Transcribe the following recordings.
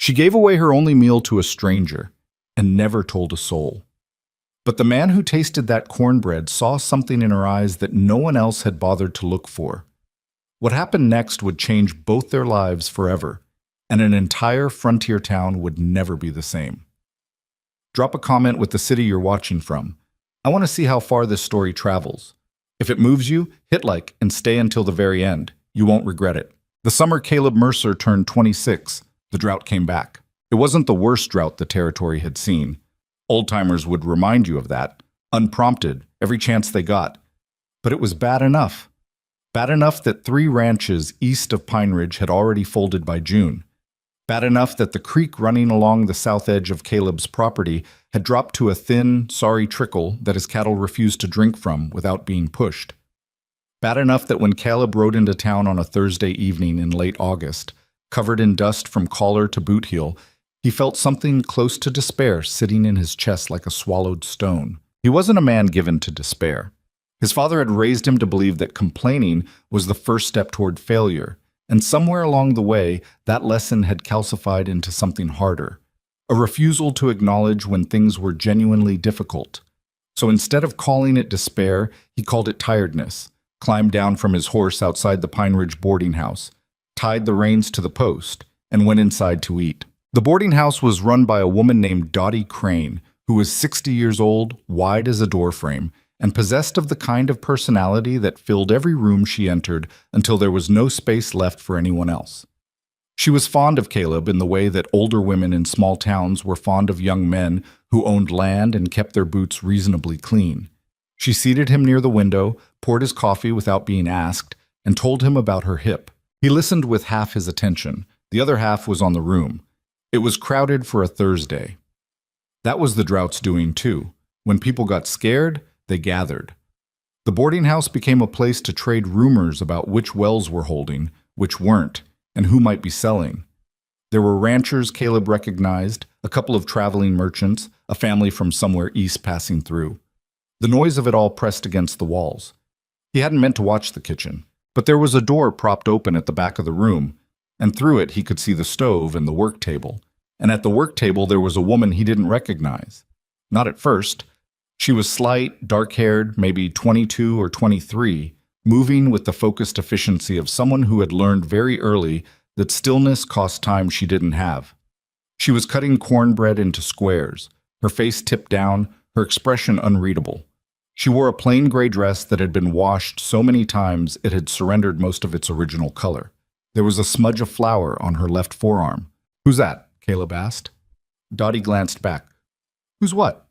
She gave away her only meal to a stranger and never told a soul. But the man who tasted that cornbread saw something in her eyes that no one else had bothered to look for. What happened next would change both their lives forever, and an entire frontier town would never be the same. Drop a comment with the city you're watching from. I want to see how far this story travels. If it moves you, hit like and stay until the very end. You won't regret it. The summer Caleb Mercer turned 26, the drought came back. It wasn't the worst drought the territory had seen. Old-timers would remind you of that, unprompted, every chance they got. But it was bad enough. Bad enough that 3 ranches east of Pine Ridge had already folded by June. Bad enough that the creek running along the south edge of Caleb's property had dropped to a thin, sorry trickle that his cattle refused to drink from without being pushed. Bad enough that when Caleb rode into town on a Thursday evening in late August, covered in dust from collar to boot heel, he felt something close to despair sitting in his chest like a swallowed stone. He wasn't a man given to despair. His father had raised him to believe that complaining was the first step toward failure, and somewhere along the way, that lesson had calcified into something harder, a refusal to acknowledge when things were genuinely difficult. So instead of calling it despair, he called it tiredness, climbed down from his horse outside the Pine Ridge boarding house, tied the reins to the post, and went inside to eat. The boarding house was run by a woman named Dottie Crane, who was 60 years old, wide as a doorframe, and possessed of the kind of personality that filled every room she entered until there was no space left for anyone else. She was fond of Caleb in the way that older women in small towns were fond of young men who owned land and kept their boots reasonably clean. She seated him near the window, poured his coffee without being asked, and told him about her hip. He listened with half his attention. The other half was on the room. It was crowded for a Thursday. That was the drought's doing too. When people got scared, they gathered. The boarding house became a place to trade rumors about which wells were holding, which weren't, and who might be selling. There were ranchers Caleb recognized, a couple of traveling merchants, a family from somewhere east passing through. The noise of it all pressed against the walls. He hadn't meant to watch the kitchen, but there was a door propped open at the back of the room, and through it he could see the stove and the work table. And at the work table there was a woman he didn't recognize. Not at first. She was slight, dark-haired, maybe 22 or 23, moving with the focused efficiency of someone who had learned very early that stillness cost time she didn't have. She was cutting cornbread into squares, her face tipped down, her expression unreadable. She wore a plain gray dress that had been washed so many times it had surrendered most of its original color. There was a smudge of flour on her left forearm. "Who's that?" Caleb asked. Dottie glanced back. "Who's what?"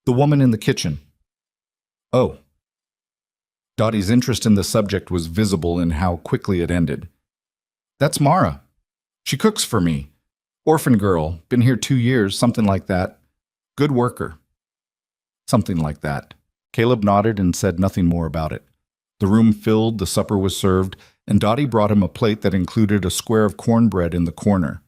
"The woman in the kitchen." "Oh." Dottie's interest in the subject was visible in how quickly it ended. "That's Mara. She cooks for me. Orphan girl, been here 2 years, something like that. Good worker." Something like that. Caleb nodded and said nothing more about it. The room filled, the supper was served, and Dottie brought him a plate that included a square of cornbread in the corner.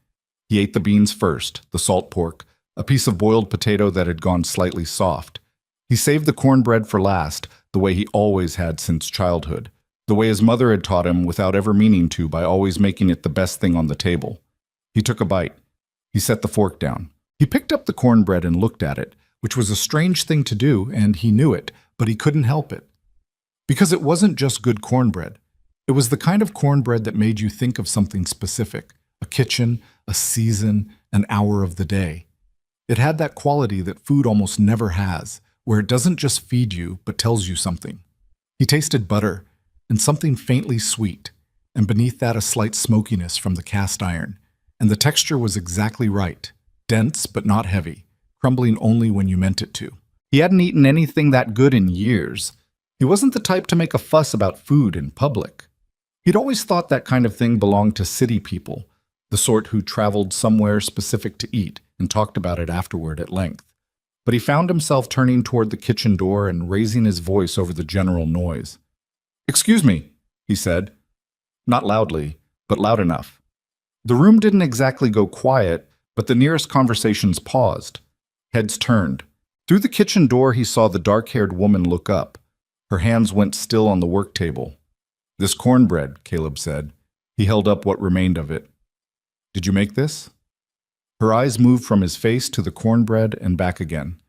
He ate the beans first, the salt pork, a piece of boiled potato that had gone slightly soft. He saved the cornbread for last, the way he always had since childhood, the way his mother had taught him without ever meaning to by always making it the best thing on the table. He took a bite. He set the fork down. He picked up the cornbread and looked at it, which was a strange thing to do, and he knew it, but he couldn't help it. Because it wasn't just good cornbread. It was the kind of cornbread that made you think of something specific, a kitchen, a season, an hour of the day. It had that quality that food almost never has, where it doesn't just feed you, but tells you something. He tasted butter, and something faintly sweet, and beneath that a slight smokiness from the cast iron, and the texture was exactly right, dense but not heavy, crumbling only when you meant it to. He hadn't eaten anything that good in years. He wasn't the type to make a fuss about food in public. He'd always thought that kind of thing belonged to city people, the sort who traveled somewhere specific to eat and talked about it afterward at length. But he found himself turning toward the kitchen door and raising his voice over the general noise. "Excuse me," he said. Not loudly, but loud enough. The room didn't exactly go quiet, but the nearest conversations paused. Heads turned. Through the kitchen door he saw the dark-haired woman look up. Her hands went still on the work table. "This cornbread," Caleb said. He held up what remained of it. "Did you make this?" Her eyes moved from his face to the cornbread and back again.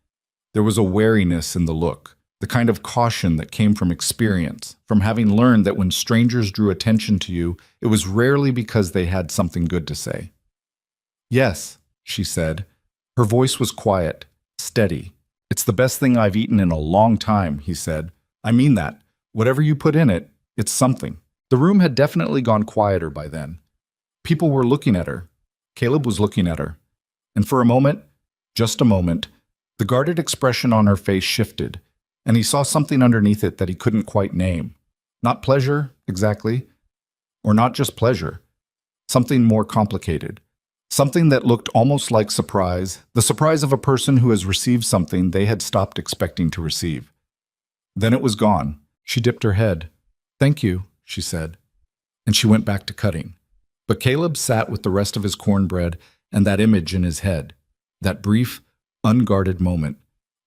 There was a wariness in the look, the kind of caution that came from experience, from having learned that when strangers drew attention to you, it was rarely because they had something good to say. "Yes," she said. Her voice was quiet, steady. "It's the best thing I've eaten in a long time," he said. "I mean that. Whatever you put in it, it's something." The room had definitely gone quieter by then. People were looking at her. Caleb was looking at her. And for a moment, just a moment, the guarded expression on her face shifted, and he saw something underneath it that he couldn't quite name. Not pleasure, exactly, or not just pleasure. Something more complicated. Something that looked almost like surprise, the surprise of a person who has received something they had stopped expecting to receive. Then it was gone. She dipped her head. "Thank you," she said, and she went back to cutting. But Caleb sat with the rest of his cornbread and that image in his head, that brief, unguarded moment,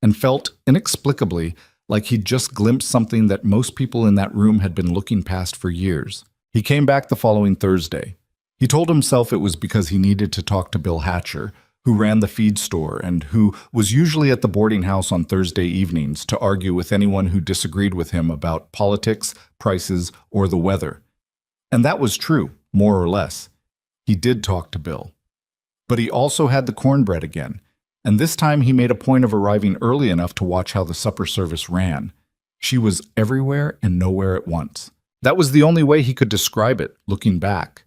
and felt inexplicably like he'd just glimpsed something that most people in that room had been looking past for years. He came back the following Thursday. He told himself it was because he needed to talk to Bill Hatcher, who ran the feed store and who was usually at the boarding house on Thursday evenings to argue with anyone who disagreed with him about politics, prices, or the weather. And that was true, more or less. He did talk to Bill. But he also had the cornbread again, and this time he made a point of arriving early enough to watch how the supper service ran. She was everywhere and nowhere at once. That was the only way he could describe it, looking back.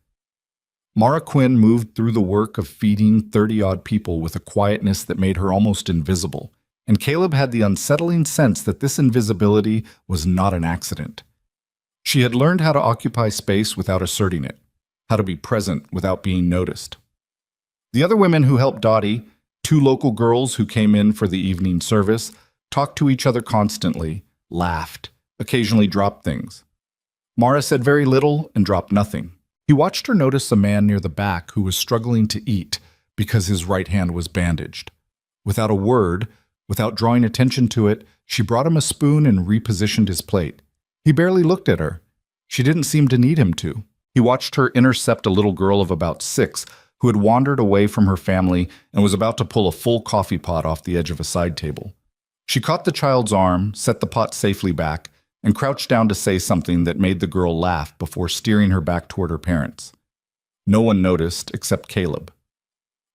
Mara Quinn moved through the work of feeding 30-odd people with a quietness that made her almost invisible, and Caleb had the unsettling sense that this invisibility was not an accident. She had learned how to occupy space without asserting it, how to be present without being noticed. The other women who helped Dottie, 2 local girls who came in for the evening service, talked to each other constantly, laughed, occasionally dropped things. Mara said very little and dropped nothing. He watched her notice a man near the back who was struggling to eat because his right hand was bandaged. Without a word, without drawing attention to it, she brought him a spoon and repositioned his plate. He barely looked at her. She didn't seem to need him to. He watched her intercept a little girl of about 6 who had wandered away from her family and was about to pull a full coffee pot off the edge of a side table. She caught the child's arm, set the pot safely back, and crouched down to say something that made the girl laugh before steering her back toward her parents. No one noticed except Caleb.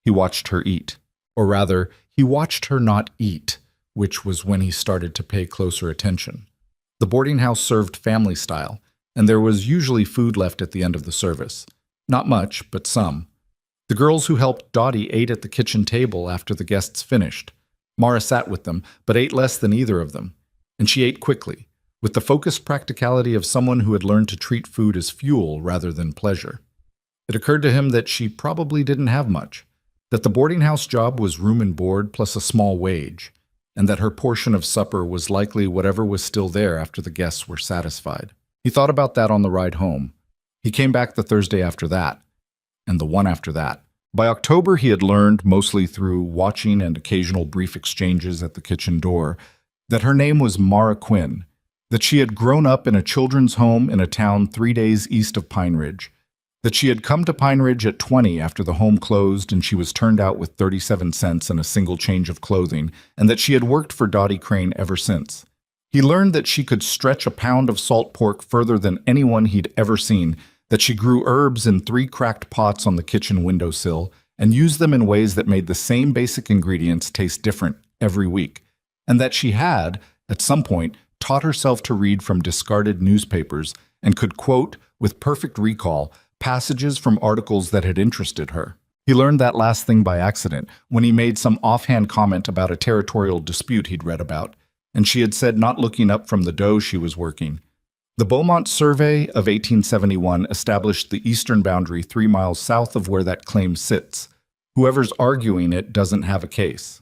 He watched her eat. Or rather, he watched her not eat, which was when he started to pay closer attention. The boarding house served family style, and there was usually food left at the end of the service. Not much, but some. The girls who helped Dottie ate at the kitchen table after the guests finished. Mara sat with them, but ate less than either of them, and she ate quickly, with the focused practicality of someone who had learned to treat food as fuel rather than pleasure. It occurred to him that she probably didn't have much, that the boarding house job was room and board plus a small wage, and that her portion of supper was likely whatever was still there after the guests were satisfied. He thought about that on the ride home. He came back the Thursday after that, and the one after that. By October, he had learned, mostly through watching and occasional brief exchanges at the kitchen door, that her name was Mara Quinn, that she had grown up in a children's home in a town 3 days east of Pine Ridge, that she had come to Pine Ridge at 20 after the home closed and she was turned out with 37 cents and a single change of clothing, and that she had worked for Dottie Crane ever since. He learned that she could stretch a pound of salt pork further than anyone he'd ever seen, that she grew herbs in 3 cracked pots on the kitchen windowsill and used them in ways that made the same basic ingredients taste different every week, and that she had, at some point, taught herself to read from discarded newspapers and could quote, with perfect recall, passages from articles that had interested her. He learned that last thing by accident when he made some offhand comment about a territorial dispute he'd read about, and she had said not looking up from the dough she was working. The Beaumont Survey of 1871 established the eastern boundary 3 miles south of where that claim sits. Whoever's arguing it doesn't have a case.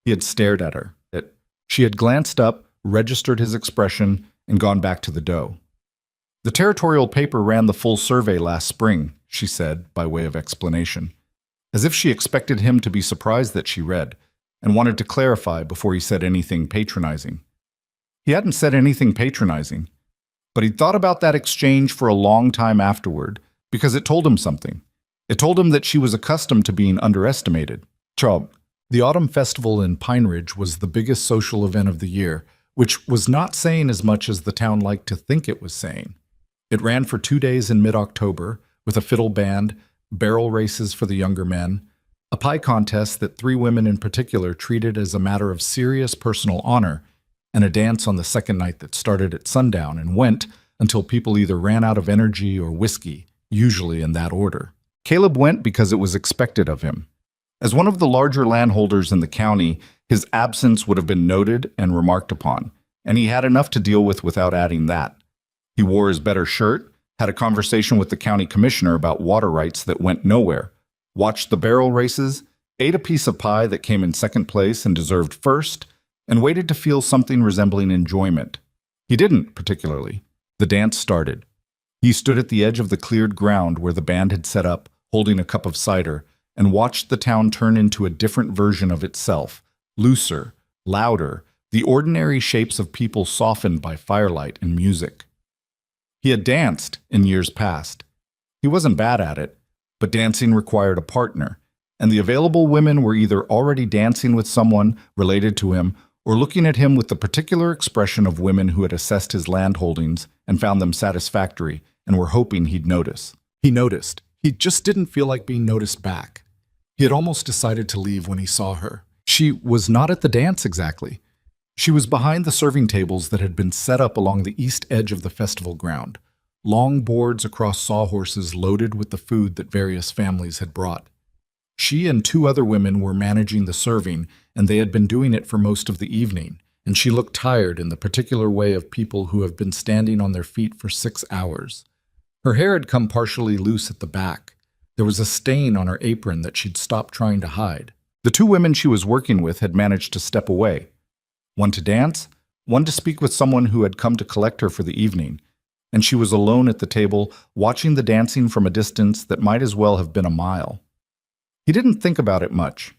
He had stared at her. She had glanced up, registered his expression, and gone back to the dough. "The territorial paper ran the full survey last spring," she said, by way of explanation, as if she expected him to be surprised that she read, and wanted to clarify before he said anything patronizing. He hadn't said anything patronizing, but he'd thought about that exchange for a long time afterward, because it told him something. It told him that she was accustomed to being underestimated. The autumn festival in Pine Ridge was the biggest social event of the year, which was not saying as much as the town liked to think it was saying. It ran for 2 days in mid-October, with a fiddle band, barrel races for the younger men, a pie contest that 3 women in particular treated as a matter of serious personal honor, and a dance on the second night that started at sundown and went until people either ran out of energy or whiskey, usually in that order. Caleb went because it was expected of him. As one of the larger landholders in the county, his absence would have been noted and remarked upon, and he had enough to deal with without adding that. He wore his better shirt, had a conversation with the county commissioner about water rights that went nowhere, watched the barrel races, ate a piece of pie that came in second place and deserved first, and waited to feel something resembling enjoyment. He didn't, particularly. The dance started. He stood at the edge of the cleared ground where the band had set up, holding a cup of cider, and watched the town turn into a different version of itself, looser, louder, the ordinary shapes of people softened by firelight and music. He had danced in years past. He wasn't bad at it, but dancing required a partner, and the available women were either already dancing with someone related to him or looking at him with the particular expression of women who had assessed his land holdings and found them satisfactory and were hoping he'd notice. He noticed. He just didn't feel like being noticed back. He had almost decided to leave when he saw her. She was not at the dance exactly. She was behind the serving tables that had been set up along the east edge of the festival ground, long boards across sawhorses loaded with the food that various families had brought. She and 2 other women were managing the serving, and they had been doing it for most of the evening, and she looked tired in the particular way of people who have been standing on their feet for 6 hours. Her hair had come partially loose at the back. There was a stain on her apron that she'd stopped trying to hide. The 2 women she was working with had managed to step away. One to dance, one to speak with someone who had come to collect her for the evening, and she was alone at the table, watching the dancing from a distance that might as well have been a mile. He didn't think about it much.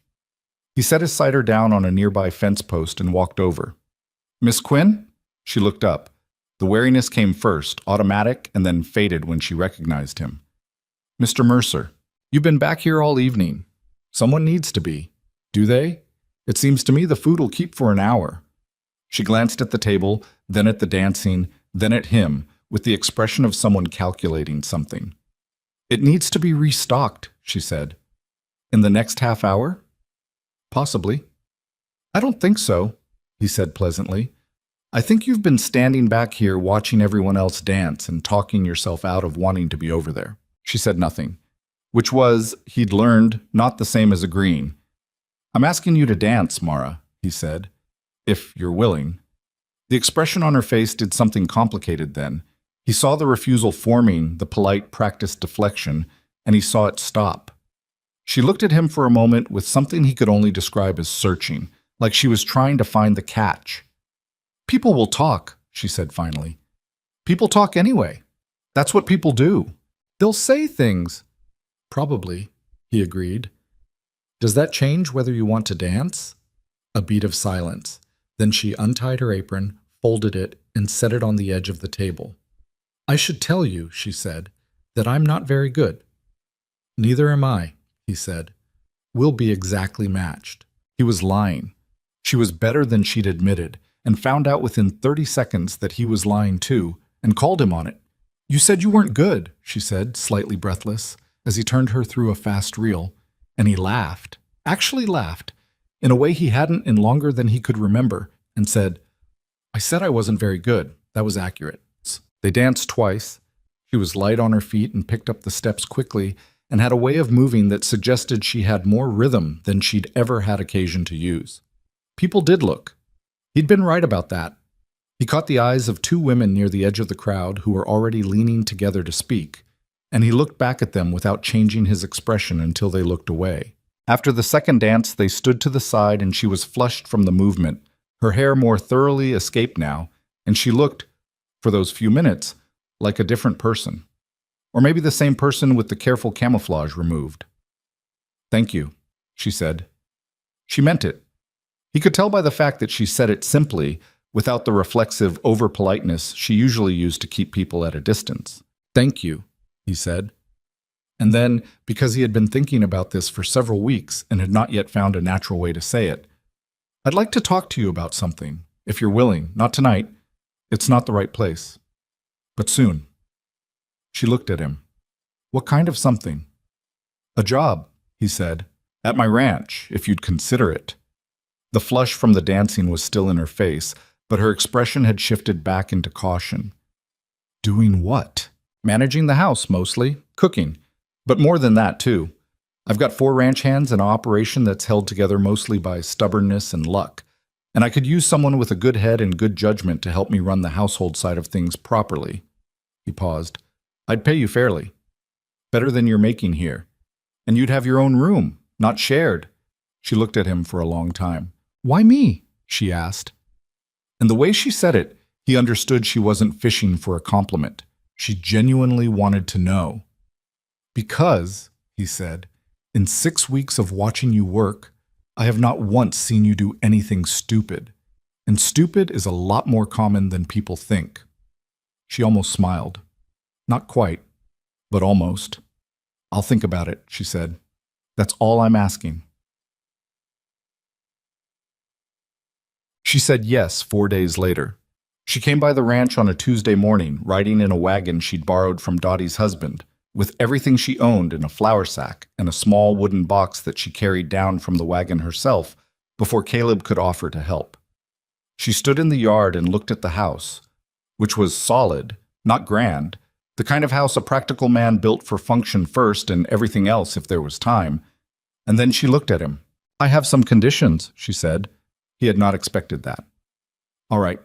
He set his cider down on a nearby fence post and walked over. "Miss Quinn?" She looked up. The wariness came first, automatic, and then faded when she recognized him. "Mr. Mercer, you've been back here all evening. Someone needs to be. Do they? It seems to me the food will keep for an hour." She glanced at the table, then at the dancing, then at him, with the expression of someone calculating something. "It needs to be restocked," she said. "In the next half hour?" "Possibly." "I don't think so," he said pleasantly. "I think you've been standing back here watching everyone else dance and talking yourself out of wanting to be over there." She said nothing, which was, he'd learned, not the same as agreeing. "I'm asking you to dance, Mara," he said, "if you're willing." The expression on her face did something complicated then. He saw the refusal forming, the polite practiced deflection, and he saw it stop. She looked at him for a moment with something he could only describe as searching, like she was trying to find the catch. "People will talk," she said finally. "People talk anyway. That's what people do. They'll say things." "Probably," he agreed. "Does that change whether you want to dance?" A beat of silence. Then she untied her apron, folded it, and set it on the edge of the table. "I should tell you," she said, "that I'm not very good." "Neither am I," he said. "We'll be exactly matched." He was lying. She was better than she'd admitted, and found out within 30 seconds that he was lying too, and called him on it. "You said you weren't good," she said, slightly breathless, as he turned her through a fast reel, and he laughed, actually laughed, in a way he hadn't in longer than he could remember, and said, "I said I wasn't very good. That was accurate." They danced twice. She was light on her feet and picked up the steps quickly, and had a way of moving that suggested she had more rhythm than she'd ever had occasion to use. People did look. He'd been right about that. He caught the eyes of 2 women near the edge of the crowd who were already leaning together to speak, and he looked back at them without changing his expression until they looked away. After the second dance, they stood to the side and she was flushed from the movement. Her hair more thoroughly escaped now, and she looked, for those few minutes, like a different person. Or maybe the same person with the careful camouflage removed. "Thank you," she said. She meant it. He could tell by the fact that she said it simply, without the reflexive over-politeness she usually used to keep people at a distance. "Thank you," he said. And then, because he had been thinking about this for several weeks and had not yet found a natural way to say it, "I'd like to talk to you about something, if you're willing. Not tonight. It's not the right place. But soon." She looked at him. "What kind of something?" "A job," he said. "At my ranch, if you'd consider it." The flush from the dancing was still in her face, but her expression had shifted back into caution. "Doing what?" "Managing the house, mostly. Cooking. But more than that, too. I've got 4 ranch hands and an operation that's held together mostly by stubbornness and luck, and I could use someone with a good head and good judgment to help me run the household side of things properly." He paused. "I'd pay you fairly. Better than you're making here. And you'd have your own room, not shared." She looked at him for a long time. "Why me?" she asked. And the way she said it, he understood she wasn't fishing for a compliment. She genuinely wanted to know. "Because," he said, "in 6 weeks of watching you work, I have not once seen you do anything stupid. And stupid is a lot more common than people think." She almost smiled. "Not quite, but almost." "I'll think about it," she said. "That's all I'm asking." She said yes 4 days later. She came by the ranch on a Tuesday morning, riding in a wagon she'd borrowed from Dottie's husband, with everything she owned in a flour sack and a small wooden box that she carried down from the wagon herself before Caleb could offer to help. She stood in the yard and looked at the house, which was solid, not grand, the kind of house a practical man built for function first and everything else if there was time. And then she looked at him. "I have some conditions," she said. He had not expected that. "All right.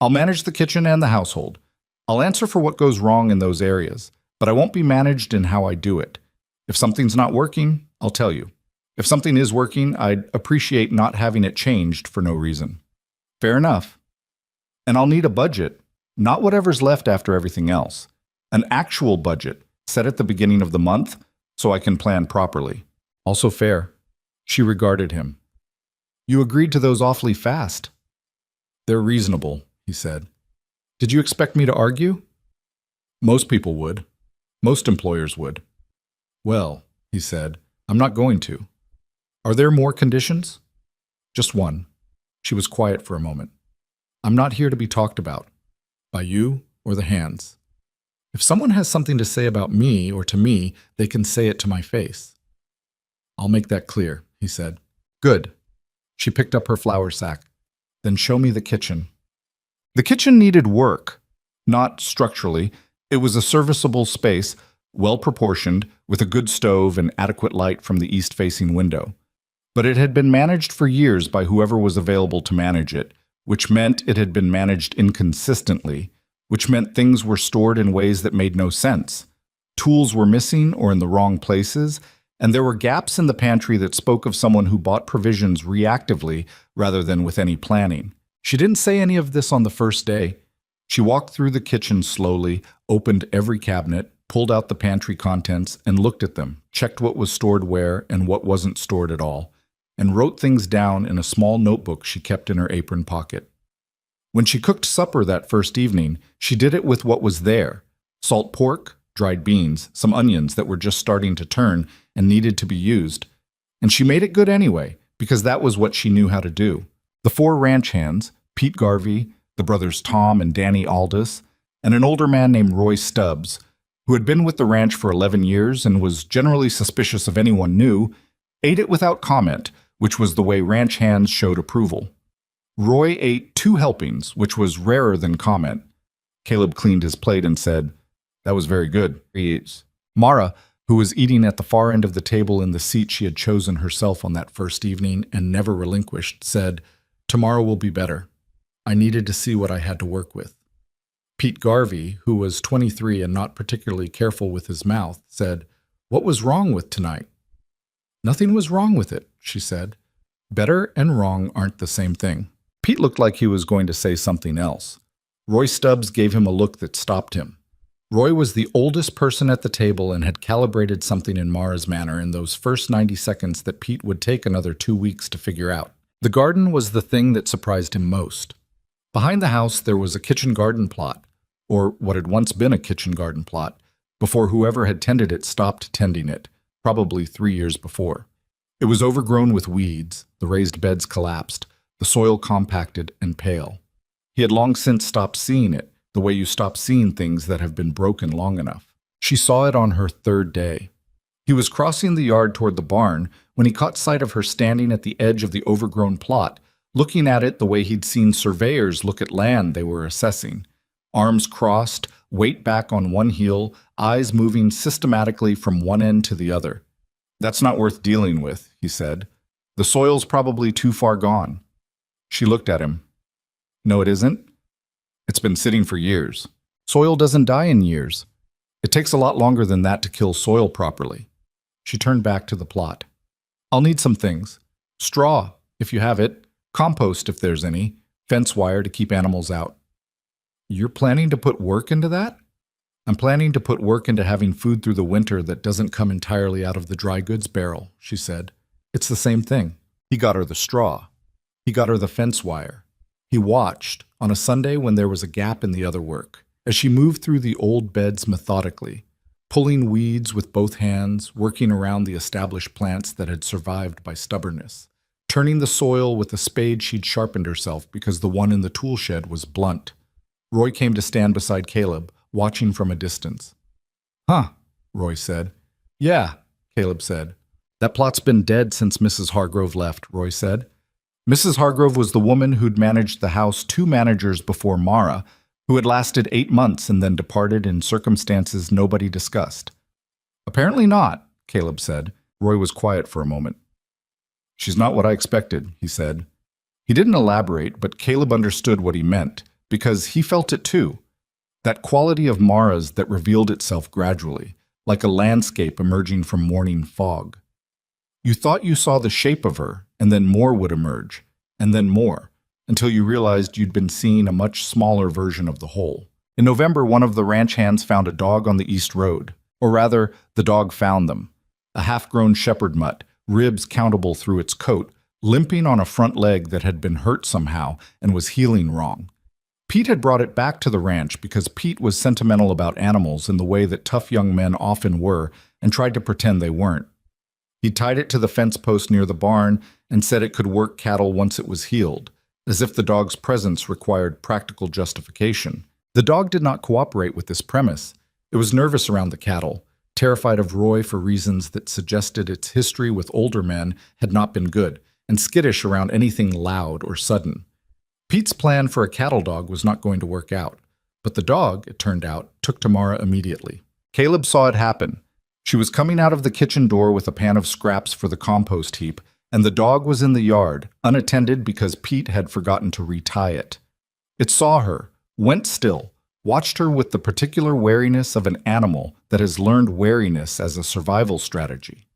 I'll manage the kitchen and the household. I'll answer for what goes wrong in those areas, but I won't be managed in how I do it. If something's not working, I'll tell you. If something is working, I'd appreciate not having it changed for no reason." "Fair enough. And I'll need a budget, not whatever's left after everything else. An actual budget, set at the beginning of the month, so I can plan properly." "Also fair." She regarded him. "You agreed to those awfully fast." "They're reasonable," he said. "Did you expect me to argue?" "Most people would. Most employers would." "Well," he said, "I'm not going to. Are there more conditions?" "Just one." She was quiet for a moment. "I'm not here to be talked about, by you or the hands. If someone has something to say about me or to me, they can say it to my face." "I'll make that clear," he said. "Good." She picked up her flour sack. "Then show me the kitchen." The kitchen needed work, not structurally. It was a serviceable space, well-proportioned, with a good stove and adequate light from the east-facing window. But it had been managed for years by whoever was available to manage it, which meant it had been managed inconsistently, which meant things were stored in ways that made no sense. Tools were missing or in the wrong places, and there were gaps in the pantry that spoke of someone who bought provisions reactively rather than with any planning. She didn't say any of this on the first day. She walked through the kitchen slowly, opened every cabinet, pulled out the pantry contents and looked at them, checked what was stored where and what wasn't stored at all, and wrote things down in a small notebook she kept in her apron pocket. When she cooked supper that first evening, she did it with what was there: salt pork, dried beans, some onions that were just starting to turn and needed to be used. And she made it good anyway, because that was what she knew how to do. The 4 ranch hands, Pete Garvey, the brothers Tom and Danny Aldous, and an older man named Roy Stubbs, who had been with the ranch for 11 years and was generally suspicious of anyone new, ate it without comment, which was the way ranch hands showed approval. Roy ate 2 helpings, which was rarer than comment. Caleb cleaned his plate and said, "That was very good." Mara, who was eating at the far end of the table in the seat she had chosen herself on that first evening and never relinquished, said, "Tomorrow will be better. I needed to see what I had to work with." Pete Garvey, who was 23 and not particularly careful with his mouth, said, "What was wrong with tonight?" "Nothing was wrong with it," she said. "Better and wrong aren't the same thing." Pete looked like he was going to say something else. Roy Stubbs gave him a look that stopped him. Roy was the oldest person at the table and had calibrated something in Mara's manner in those first 90 seconds that Pete would take another 2 weeks to figure out. The garden was the thing that surprised him most. Behind the house there was a kitchen garden plot, or what had once been a kitchen garden plot, before whoever had tended it stopped tending it, probably 3 years before. It was overgrown with weeds, the raised beds collapsed, the soil compacted and pale. He had long since stopped seeing it, the way you stop seeing things that have been broken long enough. She saw it on her third day. He was crossing the yard toward the barn when he caught sight of her standing at the edge of the overgrown plot, looking at it the way he'd seen surveyors look at land they were assessing. Arms crossed, weight back on one heel, eyes moving systematically from one end to the other. "That's not worth dealing with," he said. "The soil's probably too far gone." She looked at him. "No, it isn't. It's been sitting for years. Soil doesn't die in years. It takes a lot longer than that to kill soil properly." She turned back to the plot. "I'll need some things. Straw, if you have it. Compost, if there's any. Fence wire to keep animals out." "You're planning to put work into that?" "I'm planning to put work into having food through the winter that doesn't come entirely out of the dry goods barrel," she said. "It's the same thing." He got her the straw. He got her the fence wire. He watched, on a Sunday when there was a gap in the other work, as she moved through the old beds methodically, pulling weeds with both hands, working around the established plants that had survived by stubbornness, turning the soil with a spade she'd sharpened herself because the one in the tool shed was blunt. Roy came to stand beside Caleb, watching from a distance. "Huh," Roy said. "Yeah," Caleb said. "That plot's been dead since Mrs. Hargrove left," Roy said. Mrs. Hargrove was the woman who'd managed the house 2 managers before Mara, who had lasted 8 months and then departed in circumstances nobody discussed. "Apparently not," Caleb said. Roy was quiet for a moment. "She's not what I expected," he said. He didn't elaborate, but Caleb understood what he meant, because he felt it too. That quality of Mara's that revealed itself gradually, like a landscape emerging from morning fog. You thought you saw the shape of her, and then more would emerge, and then more, until you realized you'd been seeing a much smaller version of the whole. In November, one of the ranch hands found a dog on the East Road, or rather, the dog found them. A half-grown shepherd mutt, ribs countable through its coat, limping on a front leg that had been hurt somehow and was healing wrong. Pete had brought it back to the ranch because Pete was sentimental about animals in the way that tough young men often were and tried to pretend they weren't. He tied it to the fence post near the barn and said it could work cattle once it was healed, as if the dog's presence required practical justification. The dog did not cooperate with this premise. It was nervous around the cattle, terrified of Roy for reasons that suggested its history with older men had not been good, and skittish around anything loud or sudden. Pete's plan for a cattle dog was not going to work out, but the dog, it turned out, took to Mara immediately. Caleb saw it happen. She was coming out of the kitchen door with a pan of scraps for the compost heap, and the dog was in the yard, unattended because Pete had forgotten to retie it. It saw her, went still, watched her with the particular wariness of an animal that has learned wariness as a survival strategy.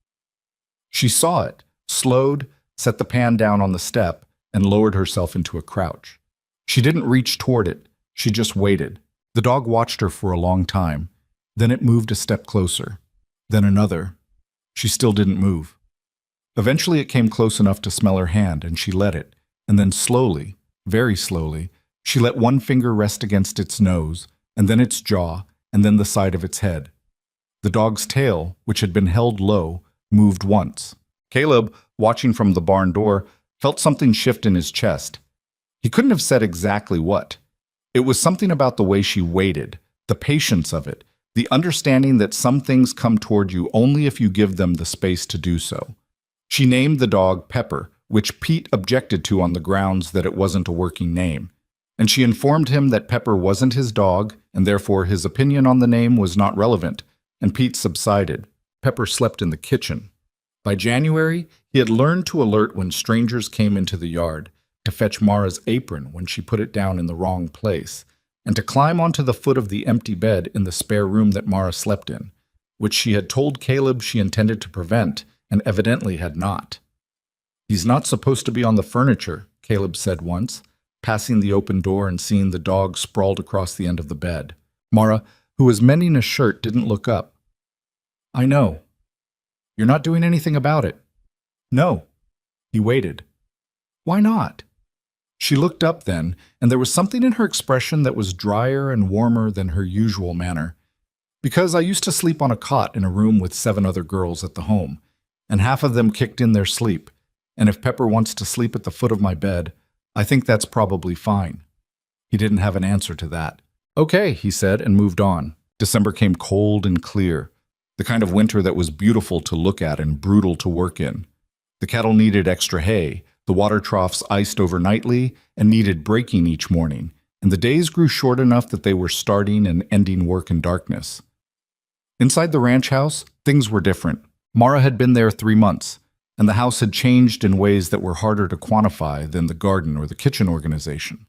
She saw it, slowed, set the pan down on the step, and lowered herself into a crouch. She didn't reach toward it. She just waited. The dog watched her for a long time. Then it moved a step closer. Then another. She still didn't move. Eventually it came close enough to smell her hand, and she let it. And then slowly, very slowly, she let one finger rest against its nose, and then its jaw, and then the side of its head. The dog's tail, which had been held low, moved once. Caleb, watching from the barn door, felt something shift in his chest. He couldn't have said exactly what. It was something about the way she waited, the patience of it, the understanding that some things come toward you only if you give them the space to do so. She named the dog Pepper, which Pete objected to on the grounds that it wasn't a working name. And she informed him that Pepper wasn't his dog, and therefore his opinion on the name was not relevant, and Pete subsided. Pepper slept in the kitchen. By January, he had learned to alert when strangers came into the yard, to fetch Mara's apron when she put it down in the wrong place, and to climb onto the foot of the empty bed in the spare room that Mara slept in, which she had told Caleb she intended to prevent, and evidently had not. "He's not supposed to be on the furniture," Caleb said once, passing the open door and seeing the dog sprawled across the end of the bed. Mara, who was mending a shirt, didn't look up. "I know. You're not doing anything about it." "No." He waited. "Why not?" She looked up then, and there was something in her expression that was drier and warmer than her usual manner. Because I used to sleep on a cot in a room with 7 other girls at the home, and half of them kicked in their sleep, and if Pepper wants to sleep at the foot of my bed, I think that's probably fine. He didn't have an answer to that. Okay, he said, and moved on. December came cold and clear, the kind of winter that was beautiful to look at and brutal to work in. The cattle needed extra hay, the water troughs iced overnightly and needed breaking each morning, and the days grew short enough that they were starting and ending work in darkness. Inside the ranch house, things were different. Mara had been there 3 months, and the house had changed in ways that were harder to quantify than the garden or the kitchen organization.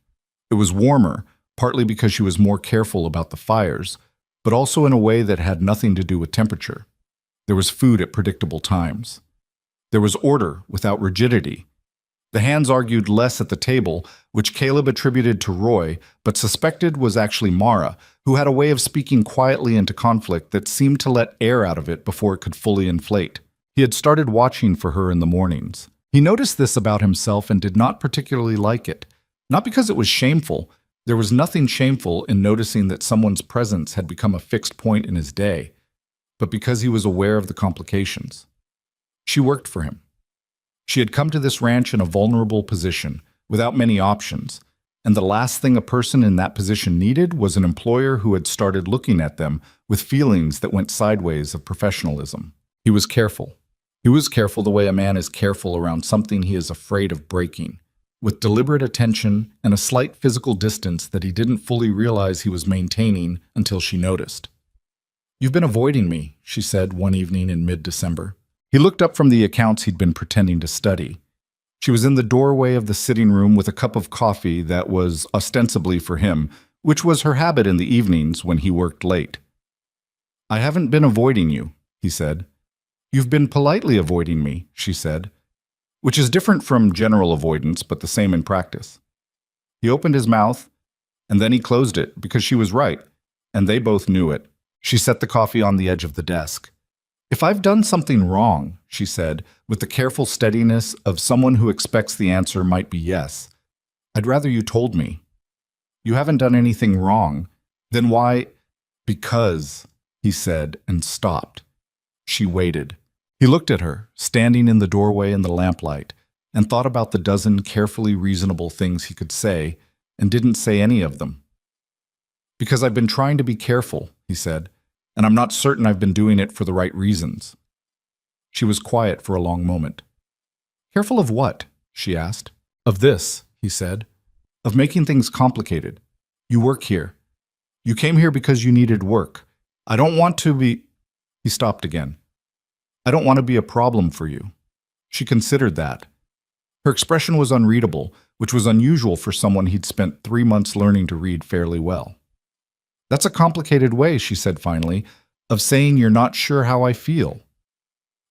It was warmer, partly because she was more careful about the fires, but also in a way that had nothing to do with temperature. There was food at predictable times. There was order without rigidity. The hands argued less at the table, which Caleb attributed to Roy, but suspected was actually Mara, who had a way of speaking quietly into conflict that seemed to let air out of it before it could fully inflate. He had started watching for her in the mornings. He noticed this about himself and did not particularly like it. Not because it was shameful. There was nothing shameful in noticing that someone's presence had become a fixed point in his day, but because he was aware of the complications. She worked for him. She had come to this ranch in a vulnerable position, without many options, and the last thing a person in that position needed was an employer who had started looking at them with feelings that went sideways of professionalism. He was careful. He was careful the way a man is careful around something he is afraid of breaking, with deliberate attention and a slight physical distance that he didn't fully realize he was maintaining until she noticed. "You've been avoiding me," she said one evening in mid-December. He looked up from the accounts he'd been pretending to study. She was in the doorway of the sitting room with a cup of coffee that was ostensibly for him, which was her habit in the evenings when he worked late. "I haven't been avoiding you," he said. "You've been politely avoiding me," she said, which is different from general avoidance, but the same in practice. He opened his mouth, and then he closed it because she was right, and they both knew it. She set the coffee on the edge of the desk. "If I've done something wrong," she said, with the careful steadiness of someone who expects the answer might be yes, "I'd rather you told me." "You haven't done anything wrong. Then why—" "Because," he said, and stopped. She waited. He looked at her, standing in the doorway in the lamplight, and thought about the dozen carefully reasonable things he could say, and didn't say any of them. "Because I've been trying to be careful," he said, "and I'm not certain I've been doing it for the right reasons." She was quiet for a long moment. "Careful of what?" she asked. "Of this," he said. "Of making things complicated. You work here. You came here because you needed work. I don't want to be—" He stopped again. "I don't want to be a problem for you." She considered that. Her expression was unreadable, which was unusual for someone he'd spent 3 months learning to read fairly well. "That's a complicated way," she said finally, "of saying you're not sure how I feel."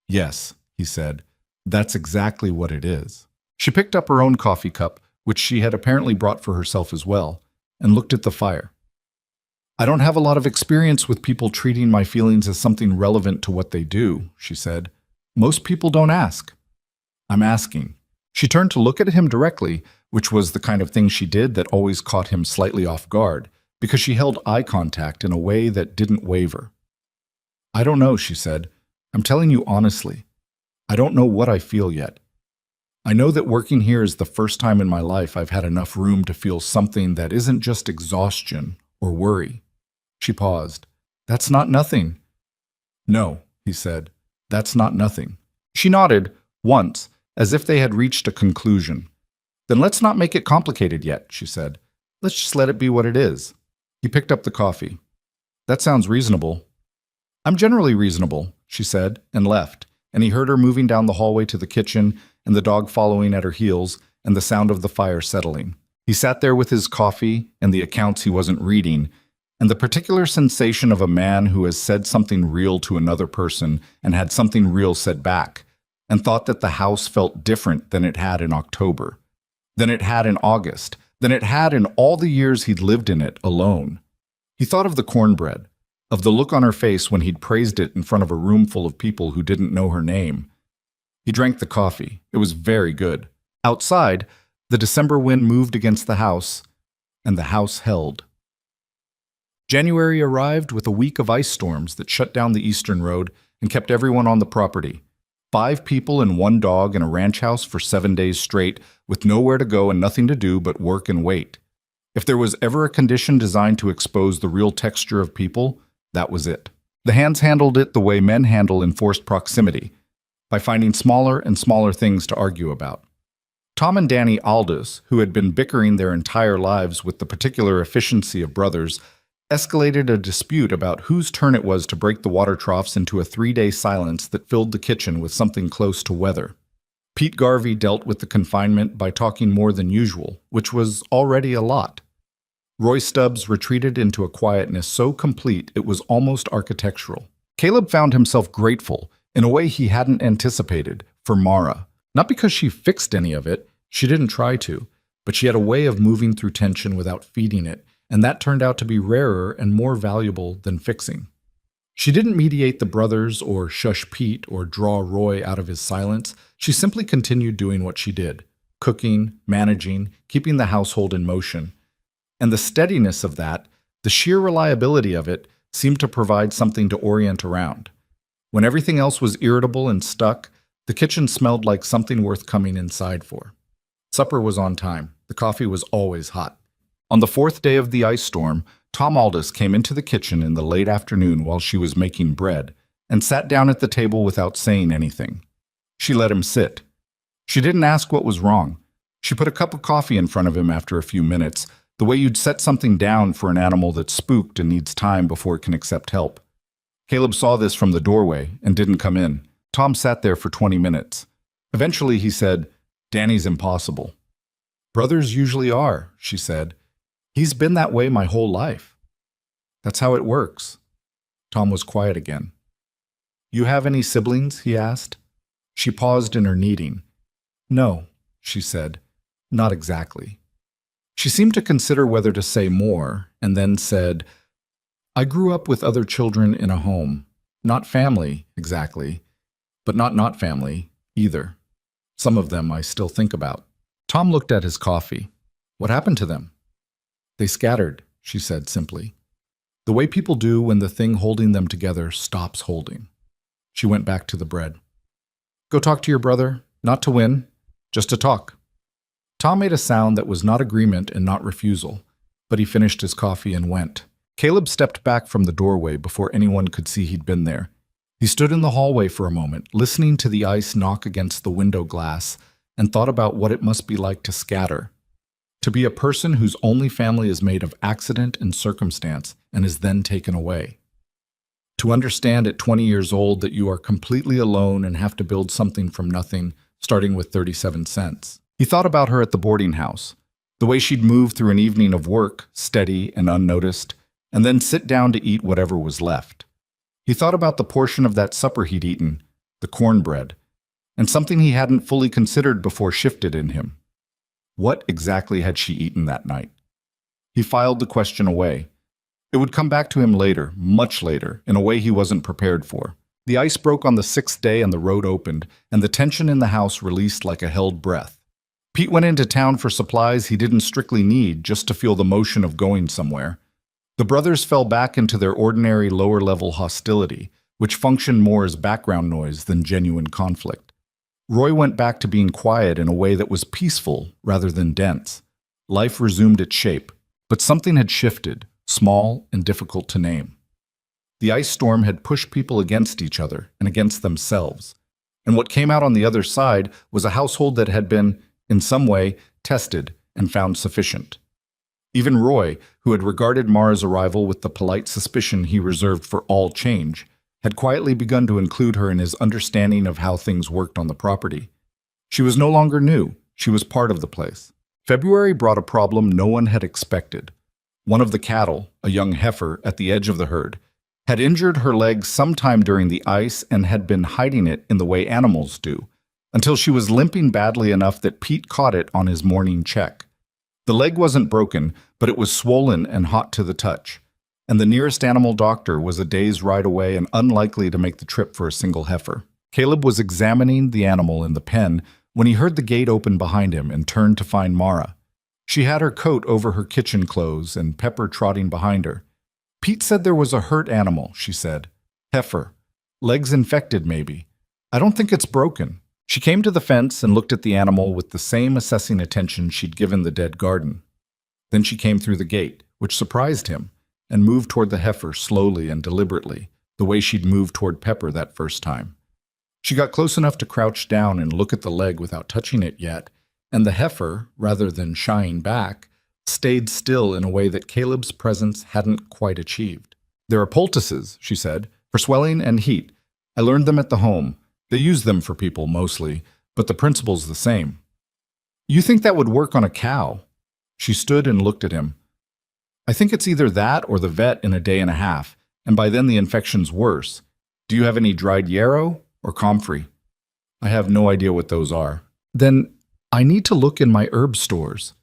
"Yes," he said, "that's exactly what it is." She picked up her own coffee cup, which she had apparently brought for herself as well, and looked at the fire. "I don't have a lot of experience with people treating my feelings as something relevant to what they do," she said. "Most people don't ask." "I'm asking." She turned to look at him directly, which was the kind of thing she did that always caught him slightly off guard, because she held eye contact in a way that didn't waver. "I don't know," she said. "I'm telling you honestly. I don't know what I feel yet. I know that working here is the first time in my life I've had enough room to feel something that isn't just exhaustion or worry." She paused. "That's not nothing." "No," he said. "That's not nothing." She nodded, once, as if they had reached a conclusion. "Then let's not make it complicated yet," she said. "Let's just let it be what it is." He picked up the coffee. "That sounds reasonable." "I'm generally reasonable," she said, and left, and he heard her moving down the hallway to the kitchen, and the dog following at her heels, and the sound of the fire settling. He sat there with his coffee and the accounts he wasn't reading, and the particular sensation of a man who has said something real to another person and had something real said back, and thought that the house felt different than it had in October, than it had in August, than it had in all the years he'd lived in it alone. He thought of the cornbread, of the look on her face when he'd praised it in front of a room full of people who didn't know her name. He drank the coffee. It was very good. Outside, the December wind moved against the house, and the house held. January arrived with a week of ice storms that shut down the eastern road and kept everyone on the property. 5 people and 1 dog in a ranch house for 7 days straight, with nowhere to go and nothing to do but work and wait. If there was ever a condition designed to expose the real texture of people, that was it. The hands handled it the way men handle enforced proximity, by finding smaller and smaller things to argue about. Tom and Danny Aldous, who had been bickering their entire lives with the particular efficiency of brothers, escalated a dispute about whose turn it was to break the water troughs into a 3-day silence that filled the kitchen with something close to weather. Pete Garvey dealt with the confinement by talking more than usual, which was already a lot. Roy Stubbs retreated into a quietness so complete it was almost architectural. Caleb found himself grateful, in a way he hadn't anticipated, for Mara. Not because she fixed any of it, she didn't try to, but she had a way of moving through tension without feeding it, and that turned out to be rarer and more valuable than fixing. She didn't mediate the brothers or shush Pete or draw Roy out of his silence. She simply continued doing what she did, cooking, managing, keeping the household in motion. And the steadiness of that, the sheer reliability of it, seemed to provide something to orient around. When everything else was irritable and stuck, the kitchen smelled like something worth coming inside for. Supper was on time. The coffee was always hot. On the 4th day of the ice storm, Tom Aldous came into the kitchen in the late afternoon while she was making bread and sat down at the table without saying anything. She let him sit. She didn't ask what was wrong. She put a cup of coffee in front of him after a few minutes, the way you'd set something down for an animal that's spooked and needs time before it can accept help. Caleb saw this from the doorway and didn't come in. Tom sat there for 20 minutes. Eventually he said, "Danny's impossible." "Brothers usually are," she said. "He's been that way my whole life." "That's how it works." Tom was quiet again. "You have any siblings?" he asked. She paused in her kneading. "No," she said. "Not exactly." She seemed to consider whether to say more, and then said, "I grew up with other children in a home. Not family, exactly, but not family, either. Some of them I still think about." Tom looked at his coffee. "What happened to them?" "They scattered," she said simply. "The way people do when the thing holding them together stops holding." She went back to the bread. "Go talk to your brother, not to win, just to talk." Tom made a sound that was not agreement and not refusal, but he finished his coffee and went. Caleb stepped back from the doorway before anyone could see he'd been there. He stood in the hallway for a moment, listening to the ice knock against the window glass, and thought about what it must be like to scatter. To be a person whose only family is made of accident and circumstance and is then taken away. To understand at 20 years old that you are completely alone and have to build something from nothing, starting with 37 cents. He thought about her at the boarding house, the way she'd move through an evening of work, steady and unnoticed, and then sit down to eat whatever was left. He thought about the portion of that supper he'd eaten, the cornbread, and something he hadn't fully considered before shifted in him. What exactly had she eaten that night? He filed the question away. It would come back to him later, much later, in a way he wasn't prepared for. The ice broke on the 6th day and the road opened, and the tension in the house released like a held breath. Pete went into town for supplies he didn't strictly need, just to feel the motion of going somewhere. The brothers fell back into their ordinary lower-level hostility, which functioned more as background noise than genuine conflict. Roy went back to being quiet in a way that was peaceful rather than dense. Life resumed its shape, but something had shifted, small and difficult to name. The ice storm had pushed people against each other and against themselves, and what came out on the other side was a household that had been, in some way, tested and found sufficient. Even Roy, who had regarded Mara's arrival with the polite suspicion he reserved for all change, had quietly begun to include her in his understanding of how things worked on the property. She was no longer new, she was part of the place. February brought a problem no one had expected. One of the cattle, a young heifer at the edge of the herd, had injured her leg sometime during the ice and had been hiding it in the way animals do, until she was limping badly enough that Pete caught it on his morning check. The leg wasn't broken, but it was swollen and hot to the touch, and the nearest animal doctor was a day's ride away and unlikely to make the trip for a single heifer. Caleb was examining the animal in the pen when he heard the gate open behind him and turned to find Mara. She had her coat over her kitchen clothes and Pepper trotting behind her. Pete said there was a hurt animal, she said. Heifer. Legs infected, maybe. I don't think it's broken. She came to the fence and looked at the animal with the same assessing attention she'd given the dead garden. Then she came through the gate, which surprised him, and moved toward the heifer slowly and deliberately, the way she'd moved toward Pepper that first time. She got close enough to crouch down and look at the leg without touching it yet, and the heifer, rather than shying back, stayed still in a way that Caleb's presence hadn't quite achieved. There are poultices, she said, for swelling and heat. I learned them at the home. They use them for people mostly, but the principle's the same. You think that would work on a cow? She stood and looked at him. I think it's either that or the vet in a day and a half, and by then the infection's worse. Do you have any dried yarrow or comfrey? I have no idea what those are. Then I need to look in my herb stores.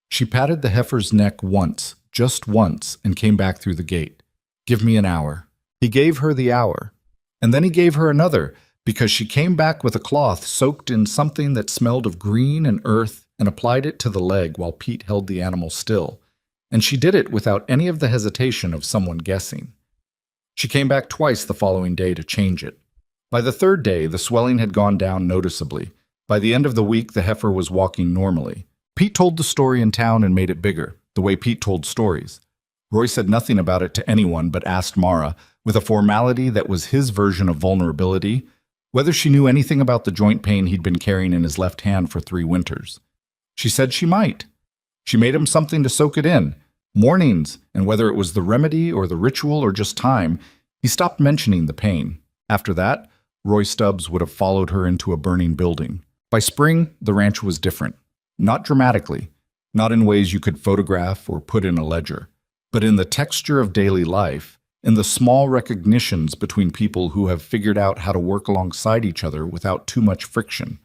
She patted the heifer's neck once, just once, and came back through the gate. Give me an hour. He gave her the hour. And then he gave her another, because she came back with a cloth soaked in something that smelled of green and earth and applied it to the leg while Pete held the animal still. And she did it without any of the hesitation of someone guessing. She came back twice the following day to change it. By the third day, the swelling had gone down noticeably. By the end of the week, the heifer was walking normally. Pete told the story in town and made it bigger, the way Pete told stories. Roy said nothing about it to anyone but asked Mara, with a formality that was his version of vulnerability, whether she knew anything about the joint pain he'd been carrying in his left hand for 3 winters. She said she might. She made him something to soak it in. Mornings, and whether it was the remedy or the ritual or just time, he stopped mentioning the pain. After that, Roy Stubbs would have followed her into a burning building. By spring, the ranch was different. Not dramatically, not in ways you could photograph or put in a ledger, but in the texture of daily life, in the small recognitions between people who have figured out how to work alongside each other without too much friction.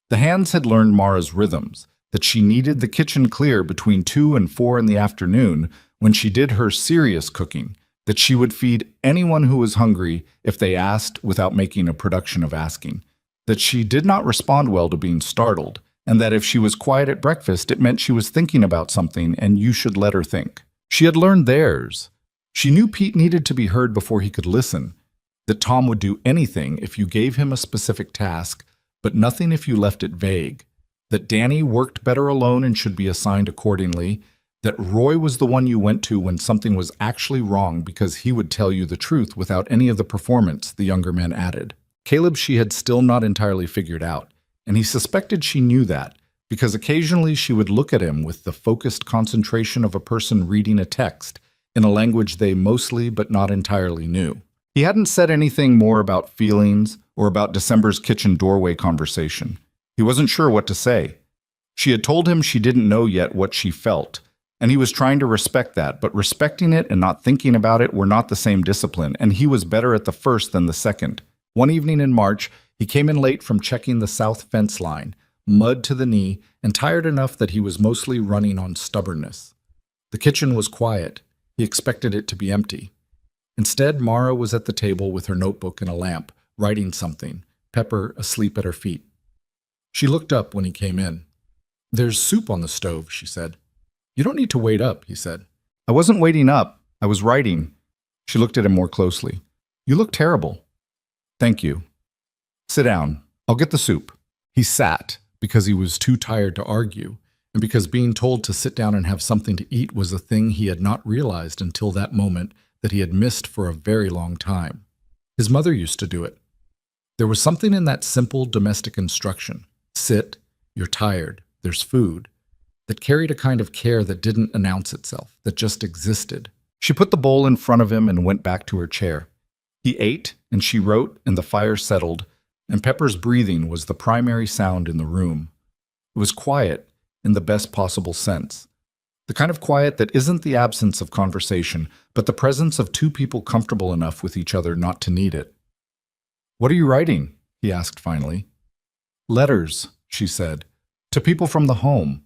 The hands had learned Mara's rhythms, that she needed the kitchen clear between 2 and 4 in the afternoon when she did her serious cooking, that she would feed anyone who was hungry if they asked without making a production of asking, that she did not respond well to being startled, and that if she was quiet at breakfast, it meant she was thinking about something and you should let her think. She had learned theirs. She knew Pete needed to be heard before he could listen, that Tom would do anything if you gave him a specific task, but nothing if you left it vague, that Danny worked better alone and should be assigned accordingly, that Roy was the one you went to when something was actually wrong because he would tell you the truth without any of the performance, the younger man added. Caleb she had still not entirely figured out, and he suspected she knew that, because occasionally she would look at him with the focused concentration of a person reading a text in a language they mostly but not entirely knew. He hadn't said anything more about feelings or about December's kitchen doorway conversation. He wasn't sure what to say. She had told him she didn't know yet what she felt, and he was trying to respect that, but respecting it and not thinking about it were not the same discipline, and he was better at the first than the second. One evening in March, he came in late from checking the south fence line, mud to the knee, and tired enough that he was mostly running on stubbornness. The kitchen was quiet. He expected it to be empty. Instead, Mara was at the table with her notebook and a lamp, writing something, Pepper asleep at her feet. She looked up when he came in. There's soup on the stove, she said. You don't need to wait up, he said. I wasn't waiting up. I was writing. She looked at him more closely. You look terrible. Thank you. Sit down. I'll get the soup. He sat because he was too tired to argue, and because being told to sit down and have something to eat was a thing he had not realized until that moment that he had missed for a very long time. His mother used to do it. There was something in that simple domestic instruction, sit, you're tired, there's food, that carried a kind of care that didn't announce itself, that just existed. She put the bowl in front of him and went back to her chair. He ate, and she wrote, and the fire settled, and Pepper's breathing was the primary sound in the room. It was quiet in the best possible sense. The kind of quiet that isn't the absence of conversation, but the presence of two people comfortable enough with each other not to need it. What are you writing? He asked finally. Letters, she said, to people from the home.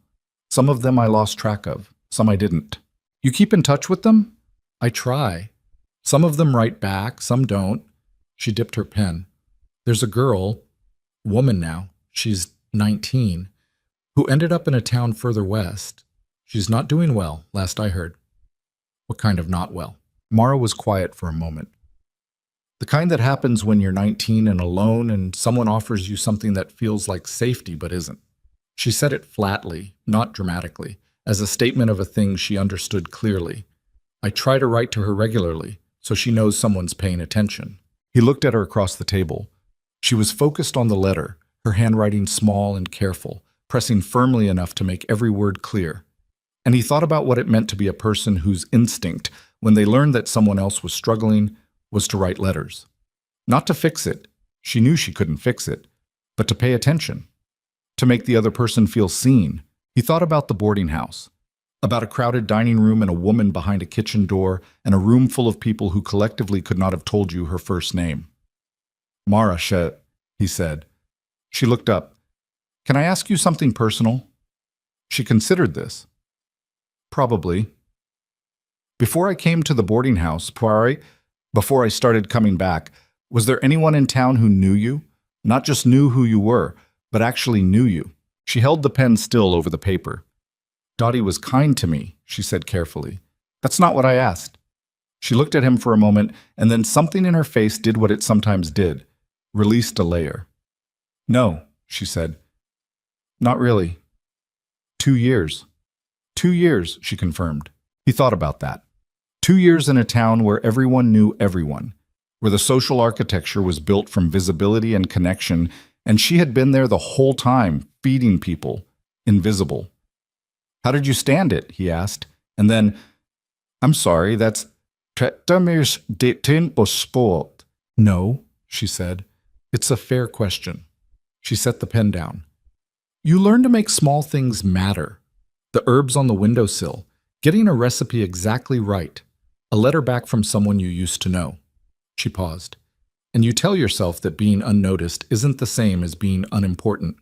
Some of them I lost track of, some I didn't. You keep in touch with them? I try. Some of them write back, some don't. She dipped her pen. There's a girl, woman now, she's 19, who ended up in a town further west. She's not doing well, last I heard. What kind of not well? Mara was quiet for a moment. The kind that happens when you're 19 and alone and someone offers you something that feels like safety but isn't. She said it flatly, not dramatically, as a statement of a thing she understood clearly. I try to write to her regularly, so she knows someone's paying attention. He looked at her across the table. She was focused on the letter, her handwriting small and careful, pressing firmly enough to make every word clear. And he thought about what it meant to be a person whose instinct, when they learned that someone else was struggling, was to write letters. Not to fix it, she knew she couldn't fix it, but to pay attention, to make the other person feel seen. He thought about the boarding house, about a crowded dining room and a woman behind a kitchen door and a room full of people who collectively could not have told you her first name. Mara, he said. She looked up. Can I ask you something personal? She considered this. Probably. Before I came to the boarding house, before I started coming back, was there anyone in town who knew you? Not just knew who you were, but actually knew you. She held the pen still over the paper. Dottie was kind to me, she said carefully. That's not what I asked. She looked at him for a moment, and then something in her face did what it sometimes did, released a layer. No, she said. Not really. 2 years. 2 years, she confirmed. He thought about that. 2 years in a town where everyone knew everyone, where the social architecture was built from visibility and connection, and she had been there the whole time, feeding people, invisible. How did you stand it? He asked. And then, I'm sorry, that's Tretamirs detin på sport. No, she said. It's a fair question. She set the pen down. You learn to make small things matter. The herbs on the windowsill, getting a recipe exactly right, a letter back from someone you used to know. She paused. And you tell yourself that being unnoticed isn't the same as being unimportant.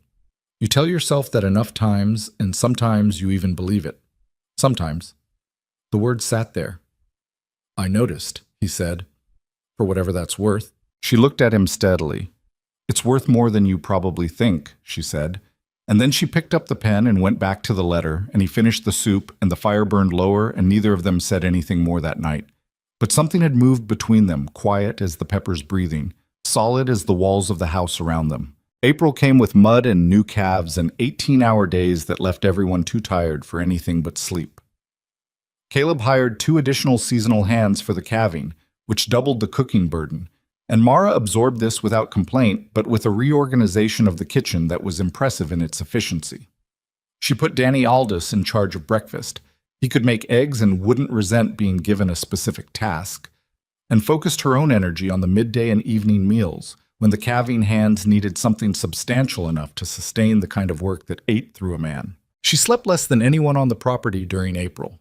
You tell yourself that enough times, and sometimes you even believe it. Sometimes. The word sat there. I noticed, he said, for whatever that's worth. She looked at him steadily. It's worth more than you probably think, she said. And then she picked up the pen and went back to the letter, and he finished the soup, and the fire burned lower, and neither of them said anything more that night. But something had moved between them, quiet as the Peppers' breathing, solid as the walls of the house around them. April came with mud and new calves and 18-hour days that left everyone too tired for anything but sleep. Caleb hired 2 additional seasonal hands for the calving, which doubled the cooking burden, and Mara absorbed this without complaint, but with a reorganization of the kitchen that was impressive in its efficiency. She put Danny Aldous in charge of breakfast. He could make eggs and wouldn't resent being given a specific task, and focused her own energy on the midday and evening meals, when the calving hands needed something substantial enough to sustain the kind of work that ate through a man. She slept less than anyone on the property during April.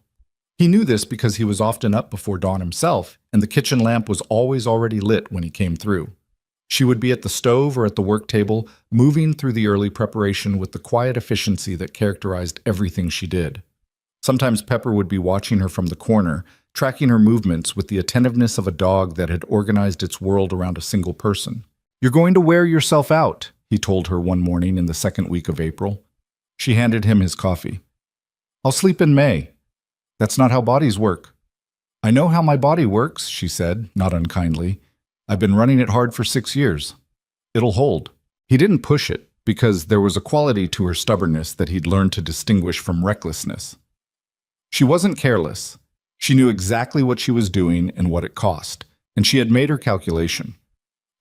He knew this because he was often up before dawn himself, and the kitchen lamp was always already lit when he came through. She would be at the stove or at the work table, moving through the early preparation with the quiet efficiency that characterized everything she did. Sometimes Pepper would be watching her from the corner, tracking her movements with the attentiveness of a dog that had organized its world around a single person. You're going to wear yourself out, he told her one morning in the second week of April. She handed him his coffee. I'll sleep in May. That's not how bodies work. I know how my body works, she said, not unkindly. I've been running it hard for 6 years. It'll hold. He didn't push it, because there was a quality to her stubbornness that he'd learned to distinguish from recklessness. She wasn't careless. She knew exactly what she was doing and what it cost, and she had made her calculation.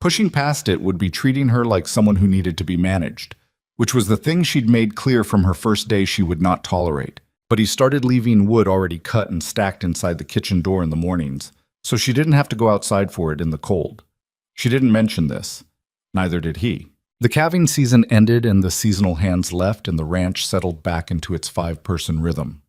Pushing past it would be treating her like someone who needed to be managed, which was the thing she'd made clear from her first day she would not tolerate. But he started leaving wood already cut and stacked inside the kitchen door in the mornings, so she didn't have to go outside for it in the cold. She didn't mention this. Neither did he. The calving season ended and the seasonal hands left, and the ranch settled back into its 5-person rhythm.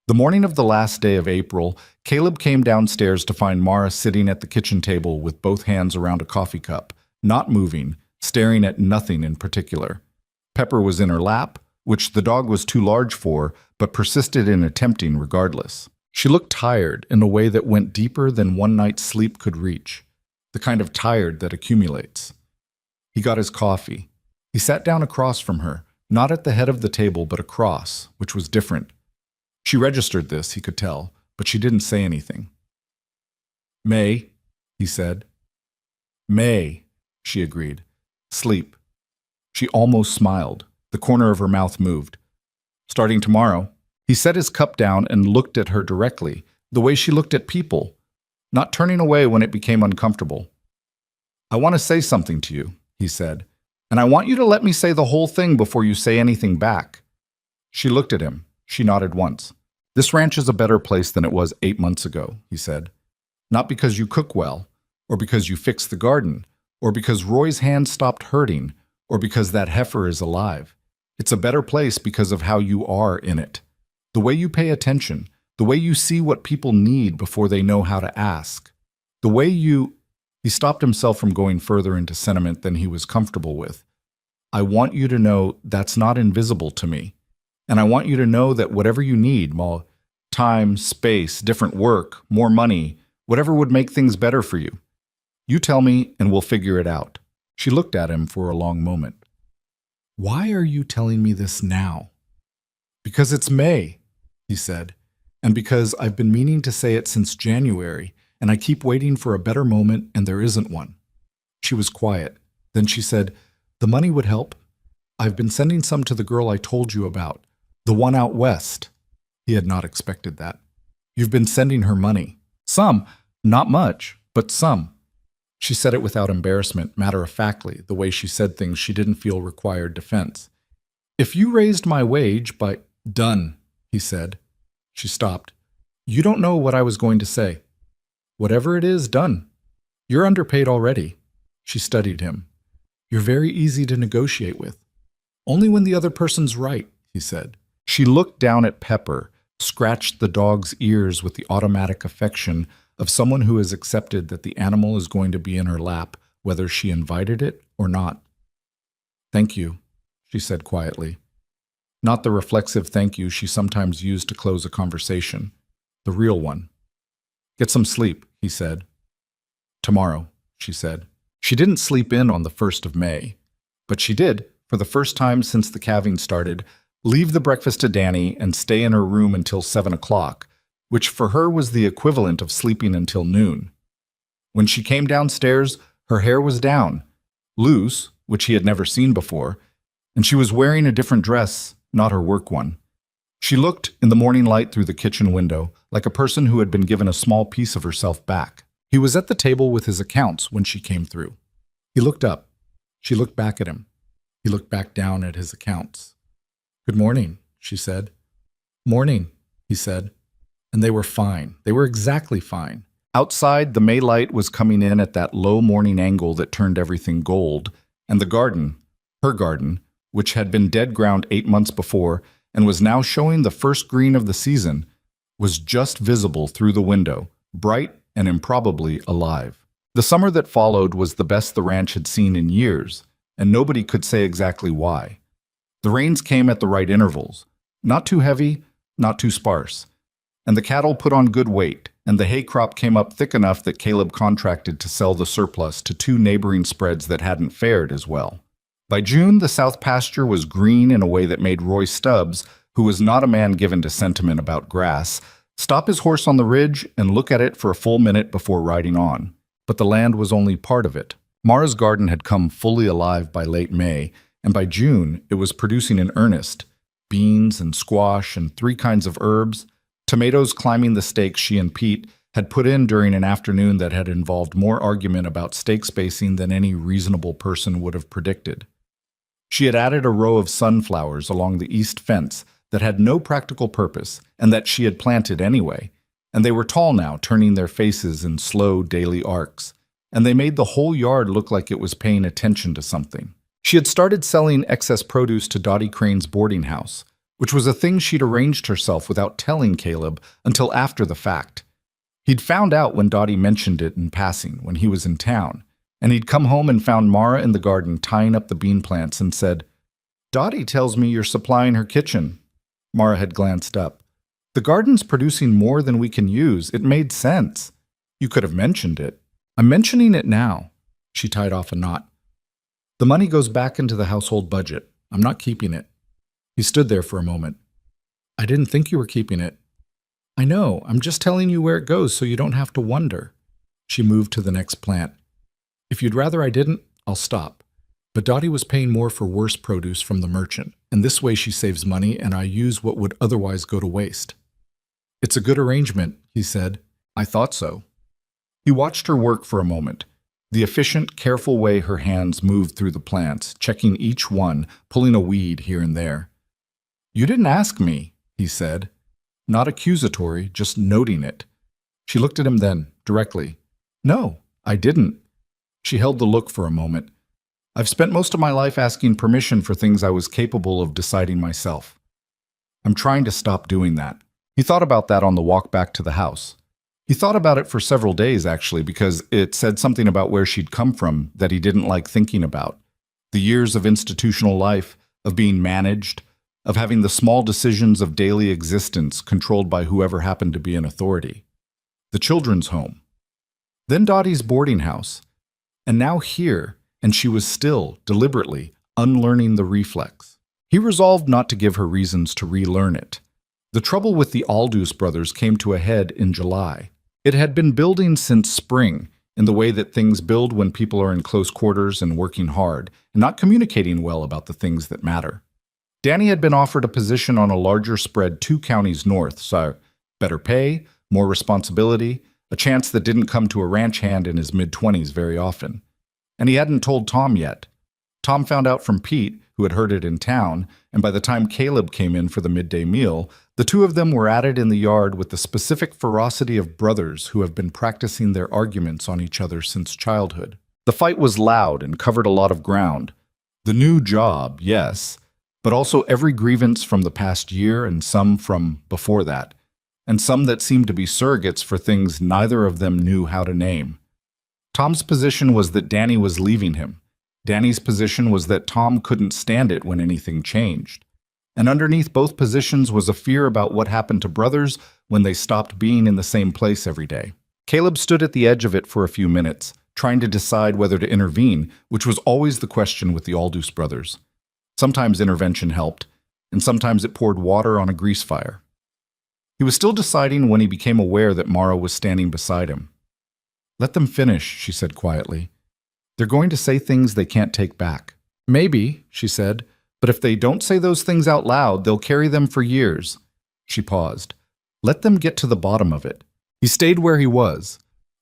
The morning of the last day of April, Caleb came downstairs to find Mara sitting at the kitchen table with both hands around a coffee cup, not moving, staring at nothing in particular. Pepper was in her lap, which the dog was too large for, but persisted in attempting regardless. She looked tired in a way that went deeper than one night's sleep could reach, the kind of tired that accumulates. He got his coffee. He sat down across from her, not at the head of the table but across, which was different. She registered this, he could tell, but she didn't say anything. May, he said. May, she agreed. Sleep. She almost smiled. The corner of her mouth moved. Starting tomorrow. He set his cup down and looked at her directly, the way she looked at people, not turning away when it became uncomfortable. I want to say something to you, he said, and I want you to let me say the whole thing before you say anything back. She looked at him. She nodded once. This ranch is a better place than it was 8 months ago, he said. Not because you cook well, or because you fixed the garden, or because Roy's hand stopped hurting, or because that heifer is alive. It's a better place because of how you are in it. The way you pay attention, the way you see what people need before they know how to ask. The way you... He stopped himself from going further into sentiment than he was comfortable with. I want you to know that's not invisible to me. And I want you to know that whatever you need, more time, space, different work, more money, whatever would make things better for you. You tell me and we'll figure it out. She looked at him for a long moment. Why are you telling me this now? Because it's May, he said, and because I've been meaning to say it since January, and I keep waiting for a better moment and there isn't one. She was quiet. Then she said, the money would help. I've been sending some to the girl I told you about, the one out west. He had not expected that. You've been sending her money. Some, not much, but some. She said it without embarrassment, matter-of-factly, the way she said things she didn't feel required defense. If you raised my wage by... Done, he said. She stopped. You don't know what I was going to say. Whatever it is, done. You're underpaid already. She studied him. You're very easy to negotiate with. Only when the other person's right, he said. She looked down at Pepper, scratched the dog's ears with the automatic affection of someone who has accepted that the animal is going to be in her lap, whether she invited it or not. Thank you, she said quietly. Not the reflexive thank you she sometimes used to close a conversation. The real one. Get some sleep, he said. Tomorrow, she said. She didn't sleep in on the 1st of May, but she did, for the first time since the calving started, leave the breakfast to Danny and stay in her room until 7 o'clock, which for her was the equivalent of sleeping until noon. When she came downstairs, her hair was down, loose, which he had never seen before, and she was wearing a different dress, not her work one. She looked, in the morning light through the kitchen window, like a person who had been given a small piece of herself back. He was at the table with his accounts when she came through. He looked up. She looked back at him. He looked back down at his accounts. Good morning, she said. Morning, he said. And they were fine. They were exactly fine. Outside, the May light was coming in at that low morning angle that turned everything gold, and the garden, her garden, which had been dead ground 8 months before and was now showing the first green of the season, was just visible through the window, bright and improbably alive. The summer that followed was the best the ranch had seen in years, and nobody could say exactly why. The rains came at the right intervals, not too heavy, not too sparse, and the cattle put on good weight, and the hay crop came up thick enough that Caleb contracted to sell the surplus to 2 neighboring spreads that hadn't fared as well. By June, the south pasture was green in a way that made Roy Stubbs, who was not a man given to sentiment about grass, stop his horse on the ridge and look at it for a full minute before riding on. But the land was only part of it. Mara's garden had come fully alive by late May, and by June it was producing in earnest. Beans and squash and 3 kinds of herbs, tomatoes climbing the stakes she and Pete had put in during an afternoon that had involved more argument about stake spacing than any reasonable person would have predicted. She had added a row of sunflowers along the east fence that had no practical purpose and that she had planted anyway, and they were tall now, turning their faces in slow daily arcs, and they made the whole yard look like it was paying attention to something. She had started selling excess produce to Dottie Crane's boarding house, which was a thing she'd arranged herself without telling Caleb until after the fact. He'd found out when Dottie mentioned it in passing when he was in town, and he'd come home and found Mara in the garden tying up the bean plants and said, "Dottie tells me you're supplying her kitchen." Mara had glanced up. "The garden's producing more than we can use. It made sense. You could have mentioned it." "I'm mentioning it now." She tied off a knot. "The money goes back into the household budget. I'm not keeping it." He stood there for a moment. "I didn't think you were keeping it." "I know. I'm just telling you where it goes so you don't have to wonder." She moved to the next plant. If you'd rather I didn't, I'll stop. But Dottie was paying more for worse produce from the merchant, and this way she saves money and I use what would otherwise go to waste. It's a good arrangement, he said. I thought so. He watched her work for a moment. The efficient, careful way her hands moved through the plants, checking each one, pulling a weed here and there. You didn't ask me, he said. Not accusatory, just noting it. She looked at him then, directly. No, I didn't. She held the look for a moment. I've spent most of my life asking permission for things I was capable of deciding myself. I'm trying to stop doing that. He thought about that on the walk back to the house. He thought about it for several days, actually, because it said something about where she'd come from that he didn't like thinking about. The years of institutional life, of being managed, of having the small decisions of daily existence controlled by whoever happened to be in authority. The children's home. Then Dottie's boarding house. And now here, and she was still, deliberately, unlearning the reflex. He resolved not to give her reasons to relearn it. The trouble with the Aldous brothers came to a head in July. It had been building since spring, in the way that things build when people are in close quarters and working hard, and not communicating well about the things that matter. Danny had been offered a position on a larger spread 2 counties north, so better pay, more responsibility, a chance that didn't come to a ranch hand in his mid-20s very often. And he hadn't told Tom yet. Tom found out from Pete, who had heard it in town, and by the time Caleb came in for the midday meal, the two of them were at it in the yard with the specific ferocity of brothers who have been practicing their arguments on each other since childhood. The fight was loud and covered a lot of ground. The new job, yes, but also every grievance from the past year and some from before that, and some that seemed to be surrogates for things neither of them knew how to name. Tom's position was that Danny was leaving him. Danny's position was that Tom couldn't stand it when anything changed. And underneath both positions was a fear about what happened to brothers when they stopped being in the same place every day. Caleb stood at the edge of it for a few minutes, trying to decide whether to intervene, which was always the question with the Aldous brothers. Sometimes intervention helped, and sometimes it poured water on a grease fire. He was still deciding when he became aware that Mara was standing beside him. Let them finish, she said quietly. They're going to say things they can't take back. Maybe, she said, but if they don't say those things out loud, they'll carry them for years. She paused. Let them get to the bottom of it. He stayed where he was.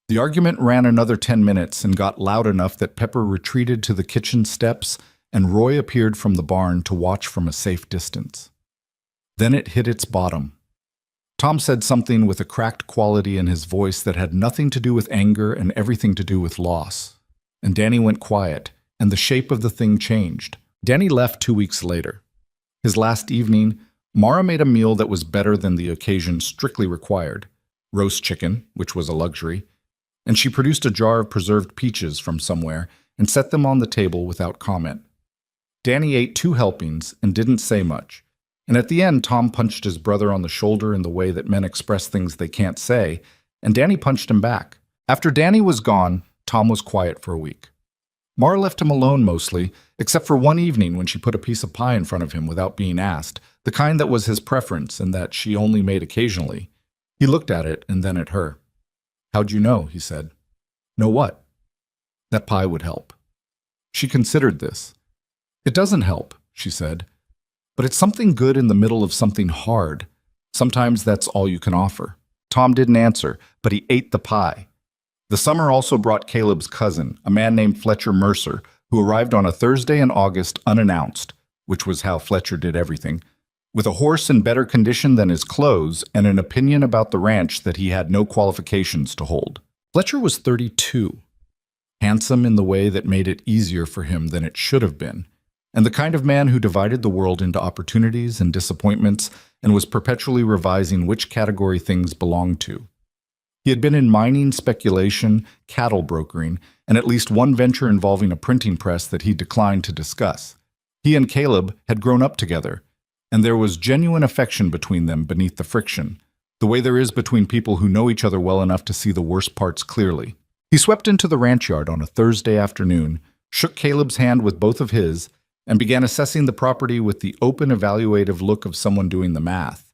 The argument ran another 10 minutes and got loud enough that Pepper retreated to the kitchen steps and Roy appeared from the barn to watch from a safe distance. Then it hit its bottom. Tom said something with a cracked quality in his voice that had nothing to do with anger and everything to do with loss. And Danny went quiet, and the shape of the thing changed. Danny left 2 weeks later. His last evening, Mara made a meal that was better than the occasion strictly required. Roast chicken, which was a luxury, and she produced a jar of preserved peaches from somewhere and set them on the table without comment. Danny ate 2 helpings and didn't say much. And at the end, Tom punched his brother on the shoulder in the way that men express things they can't say, and Danny punched him back. After Danny was gone, Tom was quiet for a week. Mara left him alone mostly, except for one evening when she put a piece of pie in front of him without being asked, the kind that was his preference and that she only made occasionally. He looked at it and then at her. How'd you know? He said. Know what? That pie would help. She considered this. It doesn't help, she said. But it's something good in the middle of something hard. Sometimes that's all you can offer. Tom didn't answer, but he ate the pie. The summer also brought Caleb's cousin, a man named Fletcher Mercer, who arrived on a Thursday in August unannounced, which was how Fletcher did everything, with a horse in better condition than his clothes and an opinion about the ranch that he had no qualifications to hold. Fletcher was 32, handsome in the way that made it easier for him than it should have been, and the kind of man who divided the world into opportunities and disappointments and was perpetually revising which category things belonged to. He had been in mining, speculation, cattle brokering, and at least one venture involving a printing press that he declined to discuss. He and Caleb had grown up together, and there was genuine affection between them beneath the friction, the way there is between people who know each other well enough to see the worst parts clearly. He swept into the ranch yard on a Thursday afternoon, shook Caleb's hand with both of his, and began assessing the property with the open, evaluative look of someone doing the math.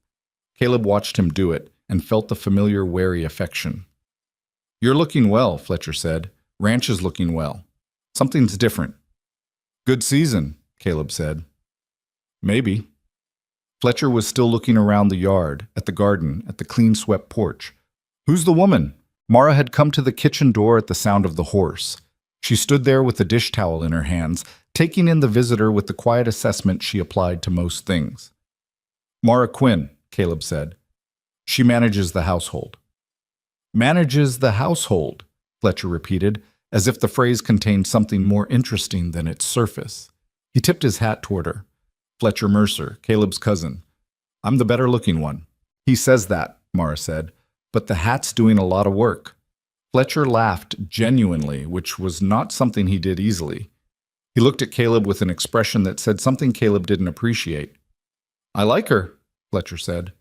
Caleb watched him do it and felt the familiar, wary affection. You're looking well, Fletcher said. Ranch is looking well. Something's different. Good season, Caleb said. Maybe. Fletcher was still looking around the yard, at the garden, at the clean-swept porch. Who's the woman? Mara had come to the kitchen door at the sound of the horse. She stood there with a dish towel in her hands, taking in the visitor with the quiet assessment she applied to most things. Mara Quinn, Caleb said. She manages the household. Manages the household, Fletcher repeated, as if the phrase contained something more interesting than its surface. He tipped his hat toward her. Fletcher Mercer, Caleb's cousin. I'm the better-looking one. He says that, Mara said, but the hat's doing a lot of work. Fletcher laughed genuinely, which was not something he did easily. He looked at Caleb with an expression that said something Caleb didn't appreciate. I like her, Fletcher said.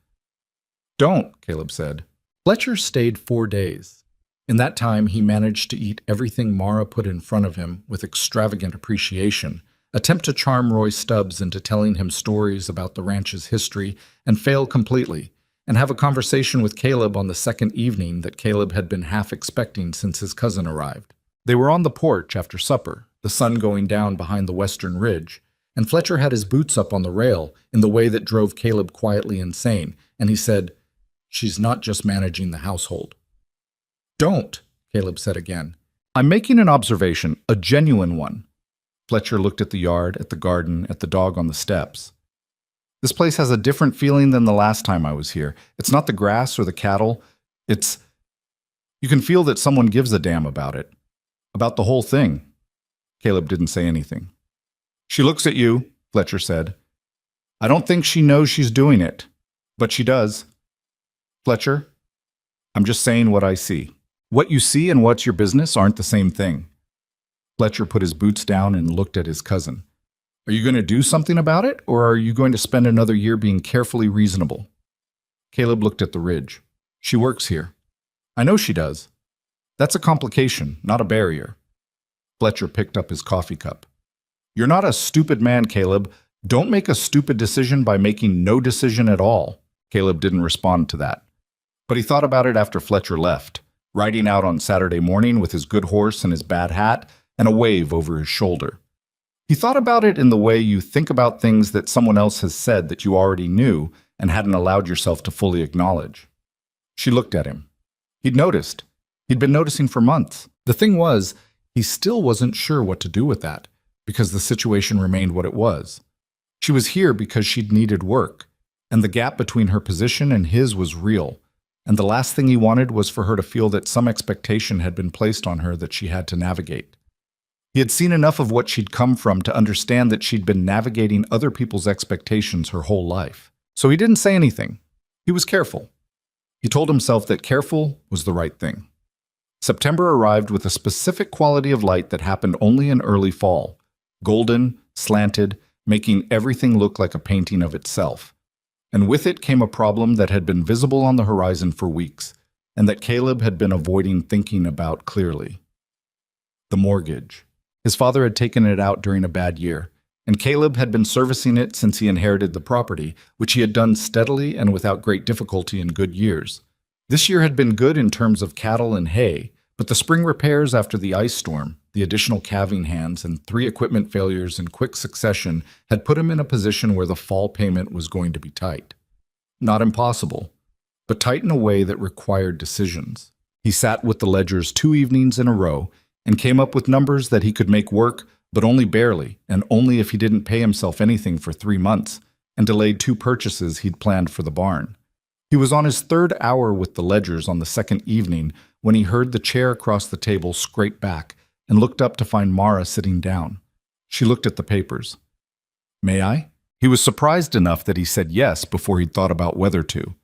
Don't, Caleb said. Fletcher stayed 4 days. In that time, he managed to eat everything Mara put in front of him with extravagant appreciation, attempt to charm Roy Stubbs into telling him stories about the ranch's history, and fail completely, and have a conversation with Caleb on the second evening that Caleb had been half expecting since his cousin arrived. They were on the porch after supper, the sun going down behind the western ridge, and Fletcher had his boots up on the rail in the way that drove Caleb quietly insane, and he said, She's not just managing the household. Don't, Caleb said again. I'm making an observation, a genuine one. Fletcher looked at the yard, at the garden, at the dog on the steps. This place has a different feeling than the last time I was here. It's not the grass or the cattle. You can feel that someone gives a damn about it. About the whole thing. Caleb didn't say anything. She looks at you, Fletcher said. I don't think she knows she's doing it, but she does. Fletcher, I'm just saying what I see. What you see and what's your business aren't the same thing. Fletcher put his boots down and looked at his cousin. Are you going to do something about it, or are you going to spend another year being carefully reasonable? Caleb looked at the ridge. She works here. I know she does. That's a complication, not a barrier. Fletcher picked up his coffee cup. You're not a stupid man, Caleb. Don't make a stupid decision by making no decision at all. Caleb didn't respond to that. But he thought about it after Fletcher left, riding out on Saturday morning with his good horse and his bad hat and a wave over his shoulder. He thought about it in the way you think about things that someone else has said that you already knew and hadn't allowed yourself to fully acknowledge. She looked at him. He'd noticed. He'd been noticing for months. The thing was, he still wasn't sure what to do with that, because the situation remained what it was. She was here because she'd needed work, and the gap between her position and his was real, and the last thing he wanted was for her to feel that some expectation had been placed on her that she had to navigate. He had seen enough of what she'd come from to understand that she'd been navigating other people's expectations her whole life. So he didn't say anything. He was careful. He told himself that careful was the right thing. September arrived with a specific quality of light that happened only in early fall, golden, slanted, making everything look like a painting of itself. And with it came a problem that had been visible on the horizon for weeks, and that Caleb had been avoiding thinking about clearly. The mortgage. His father had taken it out during a bad year, and Caleb had been servicing it since he inherited the property, which he had done steadily and without great difficulty in good years. This year had been good in terms of cattle and hay, but the spring repairs after the ice storm, the additional calving hands, and 3 equipment failures in quick succession had put him in a position where the fall payment was going to be tight. Not impossible, but tight in a way that required decisions. He sat with the ledgers 2 evenings in a row and came up with numbers that he could make work, but only barely, and only if he didn't pay himself anything for 3 months, and delayed 2 purchases he'd planned for the barn. He was on his 3rd hour with the ledgers on the 2nd evening when he heard the chair across the table scrape back and looked up to find Mara sitting down. She looked at the papers. May I? He was surprised enough that he said yes before he'd thought about whether to.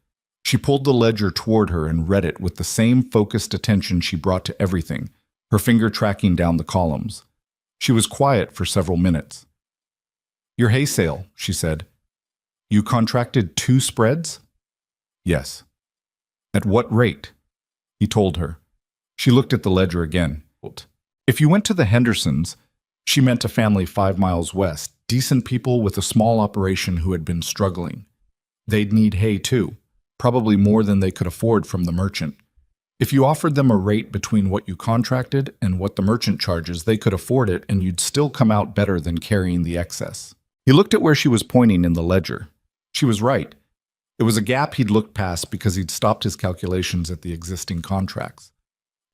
She pulled the ledger toward her and read it with the same focused attention she brought to everything, her finger tracking down the columns. She was quiet for several minutes. Your hay sale, she said. You contracted 2 spreads? Yes. At what rate? He told her. She looked at the ledger again. If you went to the Hendersons, she meant a family 5 miles west, decent people with a small operation who had been struggling. They'd need hay too, probably more than they could afford from the merchant. If you offered them a rate between what you contracted and what the merchant charges, they could afford it and you'd still come out better than carrying the excess. He looked at where she was pointing in the ledger. She was right. It was a gap he'd looked past because he'd stopped his calculations at the existing contracts.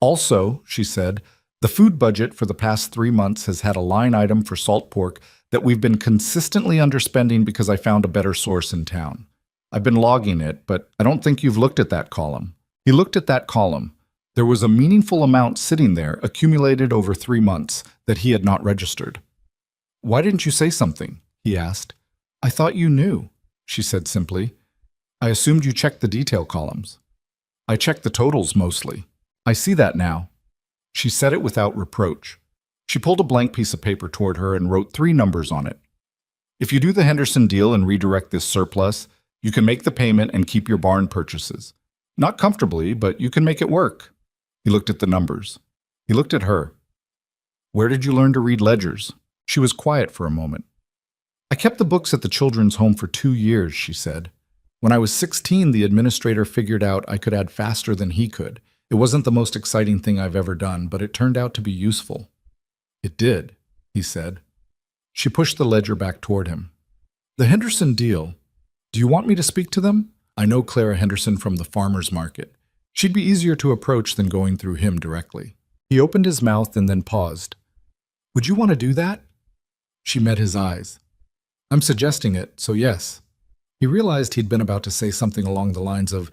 Also, she said, the food budget for the past 3 months has had a line item for salt pork that we've been consistently underspending because I found a better source in town. I've been logging it, but I don't think you've looked at that column. He looked at that column. There was a meaningful amount sitting there, accumulated over 3 months, that he had not registered. Why didn't you say something? He asked. I thought you knew, she said simply. I assumed you checked the detail columns. I checked the totals mostly. I see that now. She said it without reproach. She pulled a blank piece of paper toward her and wrote 3 numbers on it. If you do the Henderson deal and redirect this surplus, you can make the payment and keep your barn purchases. Not comfortably, but you can make it work. He looked at the numbers. He looked at her. Where did you learn to read ledgers? She was quiet for a moment. I kept the books at the children's home for 2 years, she said. When I was 16, the administrator figured out I could add faster than he could. It wasn't the most exciting thing I've ever done, but it turned out to be useful. It did, he said. She pushed the ledger back toward him. The Henderson deal. Do you want me to speak to them? I know Clara Henderson from the farmer's market. She'd be easier to approach than going through him directly. He opened his mouth and then paused. Would you want to do that? She met his eyes. I'm suggesting it, so yes. He realized he'd been about to say something along the lines of,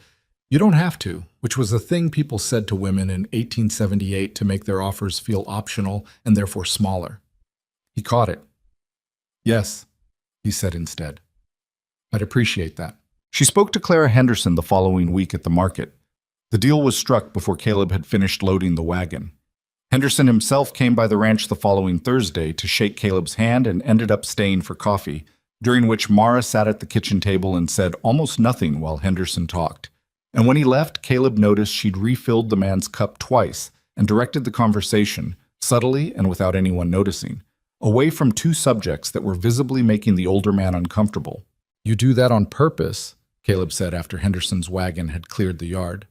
you don't have to, which was a thing people said to women in 1878 to make their offers feel optional and therefore smaller. He caught it. Yes, he said instead. I'd appreciate that. She spoke to Clara Henderson the following week at the market. The deal was struck before Caleb had finished loading the wagon. Henderson himself came by the ranch the following Thursday to shake Caleb's hand and ended up staying for coffee, during which Mara sat at the kitchen table and said almost nothing while Henderson talked. And when he left, Caleb noticed she'd refilled the man's cup twice and directed the conversation, subtly and without anyone noticing, away from 2 subjects that were visibly making the older man uncomfortable. You do that on purpose, Caleb said after Henderson's wagon had cleared the yard.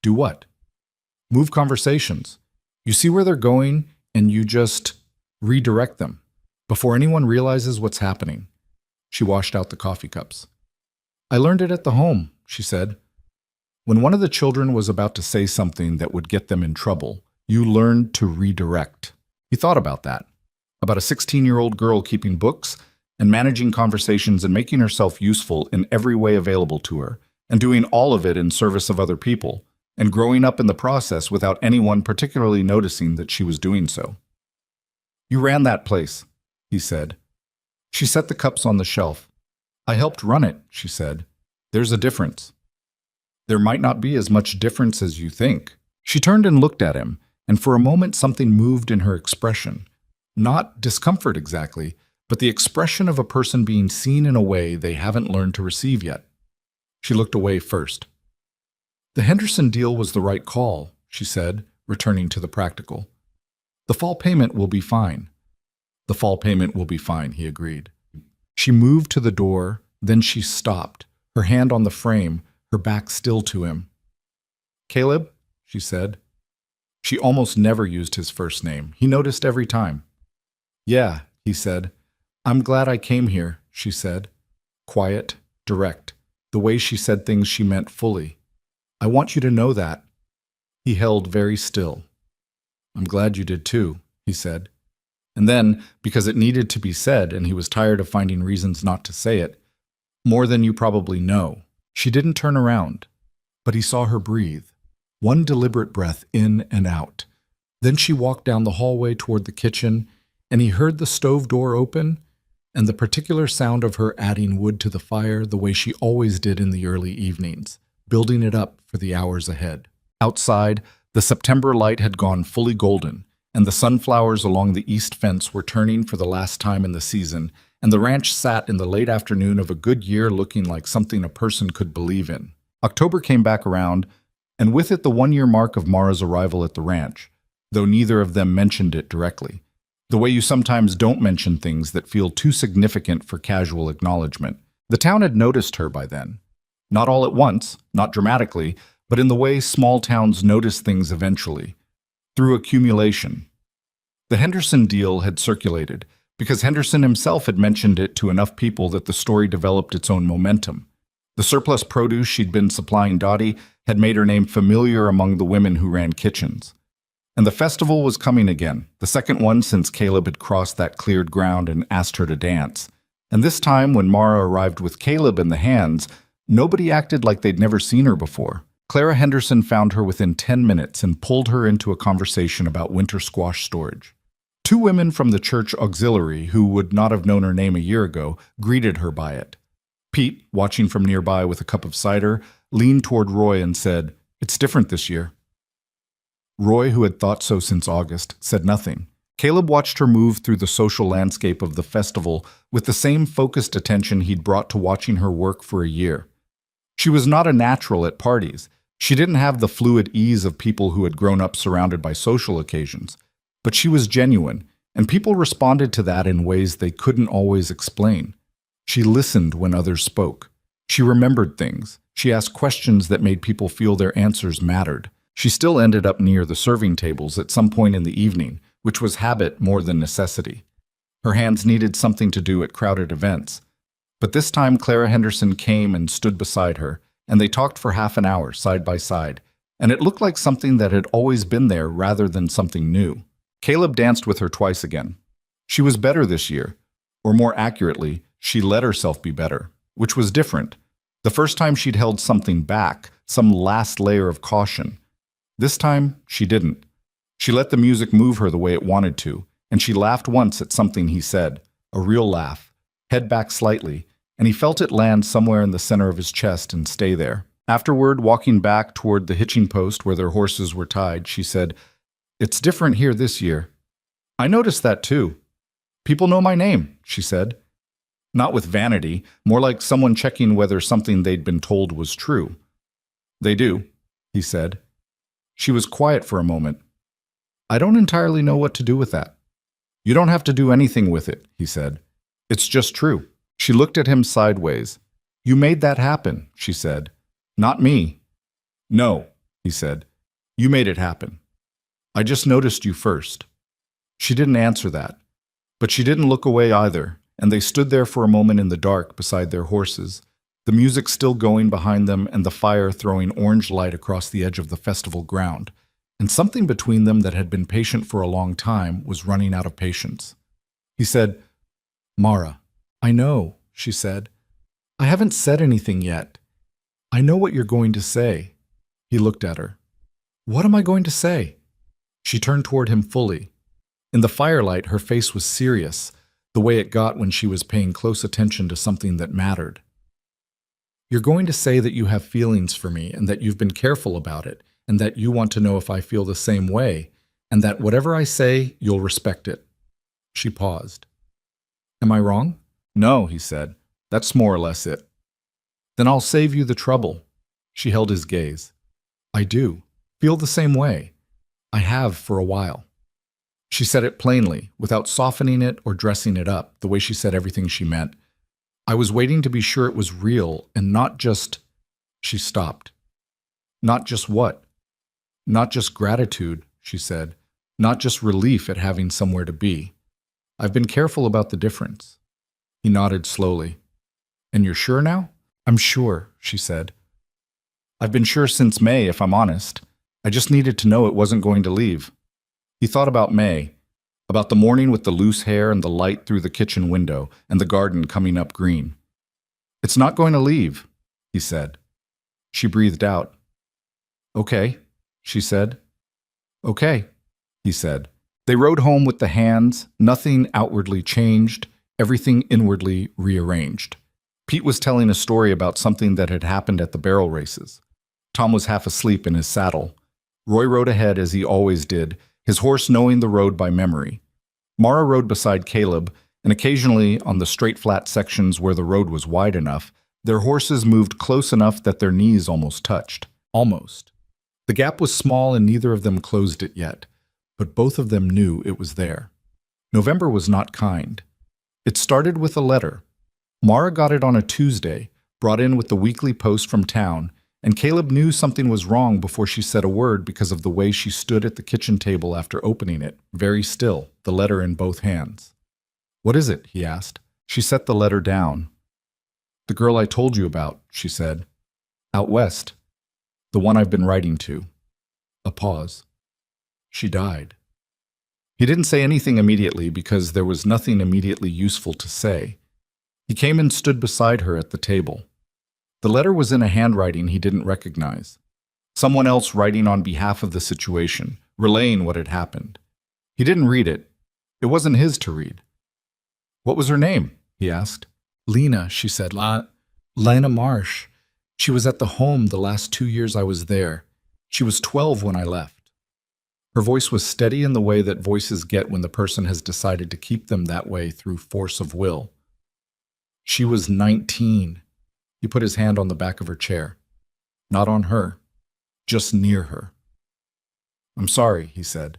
Do what? Move conversations. You see where they're going, and you just redirect them, before anyone realizes what's happening. She washed out the coffee cups. I learned it at the home, she said. When one of the children was about to say something that would get them in trouble, you learned to redirect. He thought about that, about a 16-year-old girl keeping books and managing conversations and making herself useful in every way available to her, and doing all of it in service of other people, and growing up in the process without anyone particularly noticing that she was doing so. You ran that place, he said. She set the cups on the shelf. I helped run it, she said. There's a difference. There might not be as much difference as you think. She turned and looked at him, and for a moment something moved in her expression. Not discomfort exactly, but the expression of a person being seen in a way they haven't learned to receive yet. She looked away first. The Henderson deal was the right call, she said, returning to the practical. The fall payment will be fine. The fall payment will be fine, he agreed. She moved to the door, then she stopped, her hand on the frame, her back still to him. Caleb, she said. She almost never used his first name. He noticed every time. Yeah, he said. I'm glad I came here, she said. Quiet, direct. The way she said things she meant fully. I want you to know that. He held very still. I'm glad you did too, he said. And then, because it needed to be said and he was tired of finding reasons not to say it, more than you probably know. She didn't turn around, but he saw her breathe, one deliberate breath in and out. Then she walked down the hallway toward the kitchen, and he heard the stove door open and the particular sound of her adding wood to the fire the way she always did in the early evenings, building it up for the hours ahead. Outside, the September light had gone fully golden, and the sunflowers along the east fence were turning for the last time in the season, and the ranch sat in the late afternoon of a good year looking like something a person could believe in. October came back around, and with it the 1-year mark of Mara's arrival at the ranch, though neither of them mentioned it directly. The way you sometimes don't mention things that feel too significant for casual acknowledgement. The town had noticed her by then. Not all at once, not dramatically, but in the way small towns notice things eventually, through accumulation. The Henderson deal had circulated, because Henderson himself had mentioned it to enough people that the story developed its own momentum. The surplus produce she'd been supplying Dottie had made her name familiar among the women who ran kitchens. And the festival was coming again, the second one since Caleb had crossed that cleared ground and asked her to dance. And this time, when Mara arrived with Caleb in the hands, nobody acted like they'd never seen her before. Clara Henderson found her within 10 minutes and pulled her into a conversation about winter squash storage. Two women from the church auxiliary, who would not have known her name a year ago, greeted her by it. Pete, watching from nearby with a cup of cider, leaned toward Roy and said, "It's different this year." Roy, who had thought so since August, said nothing. Caleb watched her move through the social landscape of the festival with the same focused attention he'd brought to watching her work for a year. She was not a natural at parties. She didn't have the fluid ease of people who had grown up surrounded by social occasions. But she was genuine, and people responded to that in ways they couldn't always explain. She listened when others spoke. She remembered things. She asked questions that made people feel their answers mattered. She still ended up near the serving tables at some point in the evening, which was habit more than necessity. Her hands needed something to do at crowded events. But this time Clara Henderson came and stood beside her, and they talked for half an hour side by side, and it looked like something that had always been there rather than something new. Caleb danced with her twice again. She was better this year, or more accurately, she let herself be better, which was different. The first time she'd held something back, some last layer of caution. This time, she didn't. She let the music move her the way it wanted to, and she laughed once at something he said, a real laugh, head back slightly, and he felt it land somewhere in the center of his chest and stay there. Afterward, walking back toward the hitching post where their horses were tied, she said, "It's different here this year." "I noticed that too. People know my name," she said. Not with vanity, more like someone checking whether something they'd been told was true. "They do," he said. She was quiet for a moment. "I don't entirely know what to do with that." "You don't have to do anything with it," he said. "It's just true." She looked at him sideways. "You made that happen," she said. "Not me." "No," he said. "You made it happen. I just noticed you first." She didn't answer that, but she didn't look away either, and they stood there for a moment in the dark beside their horses, the music still going behind them and the fire throwing orange light across the edge of the festival ground, and something between them that had been patient for a long time was running out of patience. He said, "Mara." "I know," she said. "I haven't said anything yet. I know what you're going to say." He looked at her. "What am I going to say?" She turned toward him fully. In the firelight, her face was serious, the way it got when she was paying close attention to something that mattered. "You're going to say that you have feelings for me and that you've been careful about it and that you want to know if I feel the same way and that whatever I say, you'll respect it." She paused. "Am I wrong?" "No," he said. "That's more or less it." "Then I'll save you the trouble." She held his gaze. "I do. Feel the same way. I have for a while." She said it plainly, without softening it or dressing it up, the way she said everything she meant. "I was waiting to be sure it was real and not just—" She stopped. "Not just what?" "Not just gratitude," she said. "Not just relief at having somewhere to be. I've been careful about the difference." He nodded slowly. "And you're sure now?" "I'm sure," she said. "I've been sure since May, if I'm honest. I just needed to know it wasn't going to leave." He thought about May, about the morning with the loose hair and the light through the kitchen window and the garden coming up green. "It's not going to leave," he said. She breathed out. "Okay," she said. "Okay," he said. They rode home with the hands, nothing outwardly changed, everything inwardly rearranged. Pete was telling a story about something that had happened at the barrel races. Tom was half asleep in his saddle. Roy rode ahead as he always did, his horse knowing the road by memory. Mara rode beside Caleb, and occasionally, on the straight flat sections where the road was wide enough, their horses moved close enough that their knees almost touched. Almost. The gap was small and neither of them closed it yet, but both of them knew it was there. November was not kind. It started with a letter. Mara got it on a Tuesday, brought in with the weekly post from town, and Caleb knew something was wrong before she said a word because of the way she stood at the kitchen table after opening it, very still, the letter in both hands. "What is it?" he asked. She set the letter down. "The girl I told you about," she said. "Out west. The one I've been writing to." A pause. "She died." He didn't say anything immediately because there was nothing immediately useful to say. He came and stood beside her at the table. The letter was in a handwriting he didn't recognize. Someone else writing on behalf of the situation, relaying what had happened. He didn't read it. It wasn't his to read. "What was her name?" he asked. "Lena," she said. "Lena Marsh. She was at the home the last 2 years I was there. She was 12 when I left." Her voice was steady in the way that voices get when the person has decided to keep them that way through force of will. "She was 19. He put his hand on the back of her chair. Not on her, just near her. "I'm sorry," he said.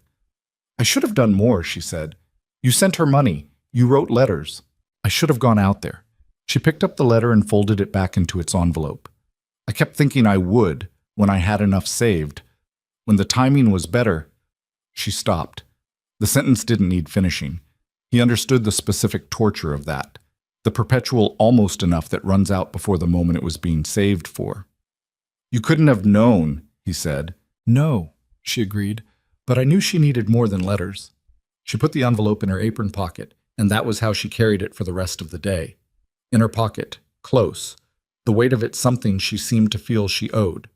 "I should have done more," she said. "You sent her money. You wrote letters. I should have gone out there." She picked up the letter and folded it back into its envelope. "I kept thinking I would, when I had enough saved. When the timing was better." She stopped. The sentence didn't need finishing. He understood the specific torture of that, the perpetual almost enough that runs out before the moment it was being saved for. "You couldn't have known," he said. "No," she agreed, "but I knew she needed more than letters." She put the envelope in her apron pocket, and that was how she carried it for the rest of the day. In her pocket, close, the weight of it something she seemed to feel she owed.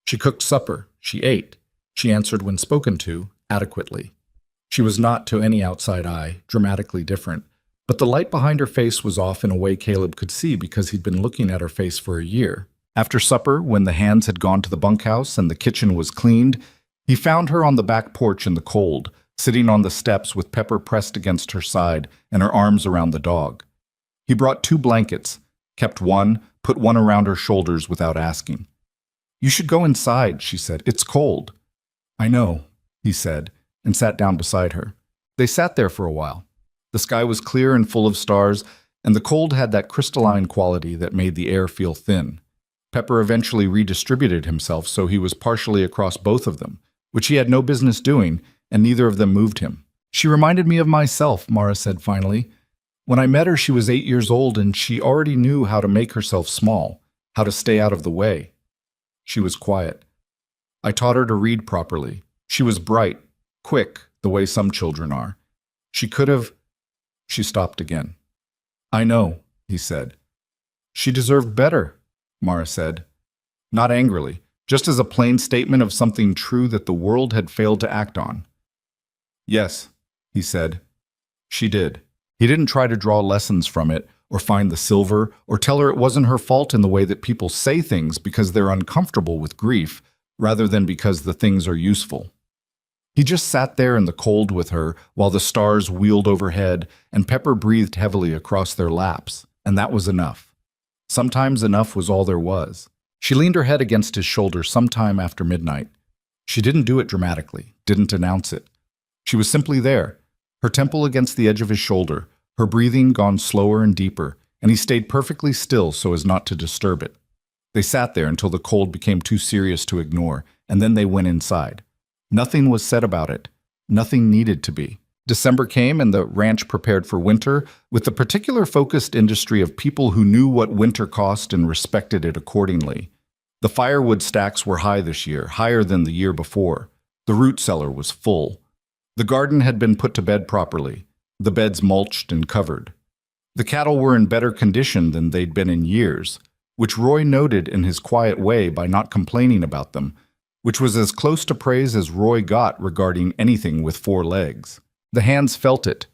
She cooked supper, she ate, she answered when spoken to, adequately. She was not, to any outside eye, dramatically different, but the light behind her face was off in a way Caleb could see because he'd been looking at her face for a year. After supper, when the hands had gone to the bunkhouse and the kitchen was cleaned, he found her on the back porch in the cold, sitting on the steps with Pepper pressed against her side and her arms around the dog. He brought 2 blankets, kept one, put one around her shoulders without asking. "You should go inside," she said. "It's cold." "I know," he said, and sat down beside her. They sat there for a while. The sky was clear and full of stars, and the cold had that crystalline quality that made the air feel thin. Pepper eventually redistributed himself so he was partially across both of them, which he had no business doing, and neither of them moved him. "She reminded me of myself," Mara said finally. "When I met her, she was 8 years old, and she already knew how to make herself small, how to stay out of the way." She was quiet. "I taught her to read properly. She was bright, quick, the way some children are. She could have—" She stopped again. "I know," he said. "She deserved better," Mara said. Not angrily, just as a plain statement of something true that the world had failed to act on. "Yes," he said. "She did." He didn't try to draw lessons from it, or find the silver, or tell her it wasn't her fault in the way that people say things because they're uncomfortable with grief, rather than because the things are useful. He just sat there in the cold with her while the stars wheeled overhead and Pepper breathed heavily across their laps, and that was enough. Sometimes enough was all there was. She leaned her head against his shoulder sometime after midnight. She didn't do it dramatically, didn't announce it. She was simply there, her temple against the edge of his shoulder, her breathing gone slower and deeper, and he stayed perfectly still so as not to disturb it. They sat there until the cold became too serious to ignore, and then they went inside. Nothing was said about it. Nothing needed to be. December came and the ranch prepared for winter, with the particular focused industry of people who knew what winter cost and respected it accordingly. The firewood stacks were high this year, higher than the year before. The root cellar was full. The garden had been put to bed properly, the beds mulched and covered. The cattle were in better condition than they'd been in years, which Roy noted in his quiet way by not complaining about them, which was as close to praise as Roy got regarding anything with 4 legs. The hands felt it,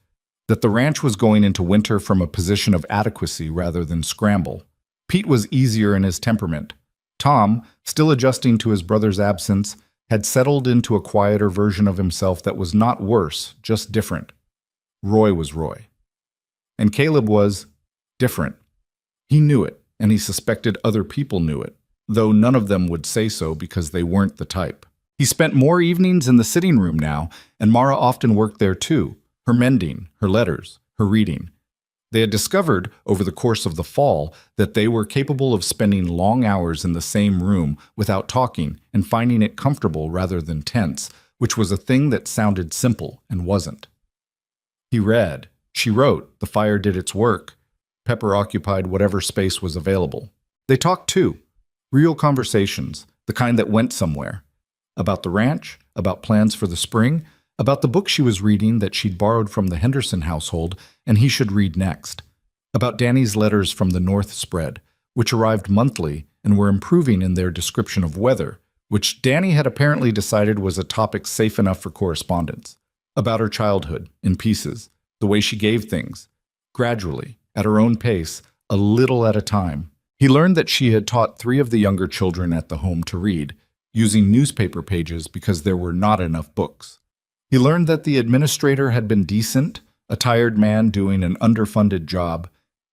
that the ranch was going into winter from a position of adequacy rather than scramble. Pete was easier in his temperament. Tom, still adjusting to his brother's absence, had settled into a quieter version of himself that was not worse, just different. Roy was Roy. And Caleb was different. He knew it, and he suspected other people knew it, though none of them would say so because they weren't the type. He spent more evenings in the sitting room now, and Mara often worked there too, her mending, her letters, her reading. They had discovered, over the course of the fall, that they were capable of spending long hours in the same room without talking and finding it comfortable rather than tense, which was a thing that sounded simple and wasn't. He read. She wrote. The fire did its work. Pepper occupied whatever space was available. They talked too. Real conversations, the kind that went somewhere. About the ranch, about plans for the spring, about the book she was reading that she'd borrowed from the Henderson household and he should read next. About Danny's letters from the North Spread, which arrived monthly and were improving in their description of weather, which Danny had apparently decided was a topic safe enough for correspondence. About her childhood, in pieces, the way she gave things, gradually, at her own pace, a little at a time. He learned that she had taught 3 of the younger children at the home to read, using newspaper pages because there were not enough books. He learned that the administrator had been decent, a tired man doing an underfunded job,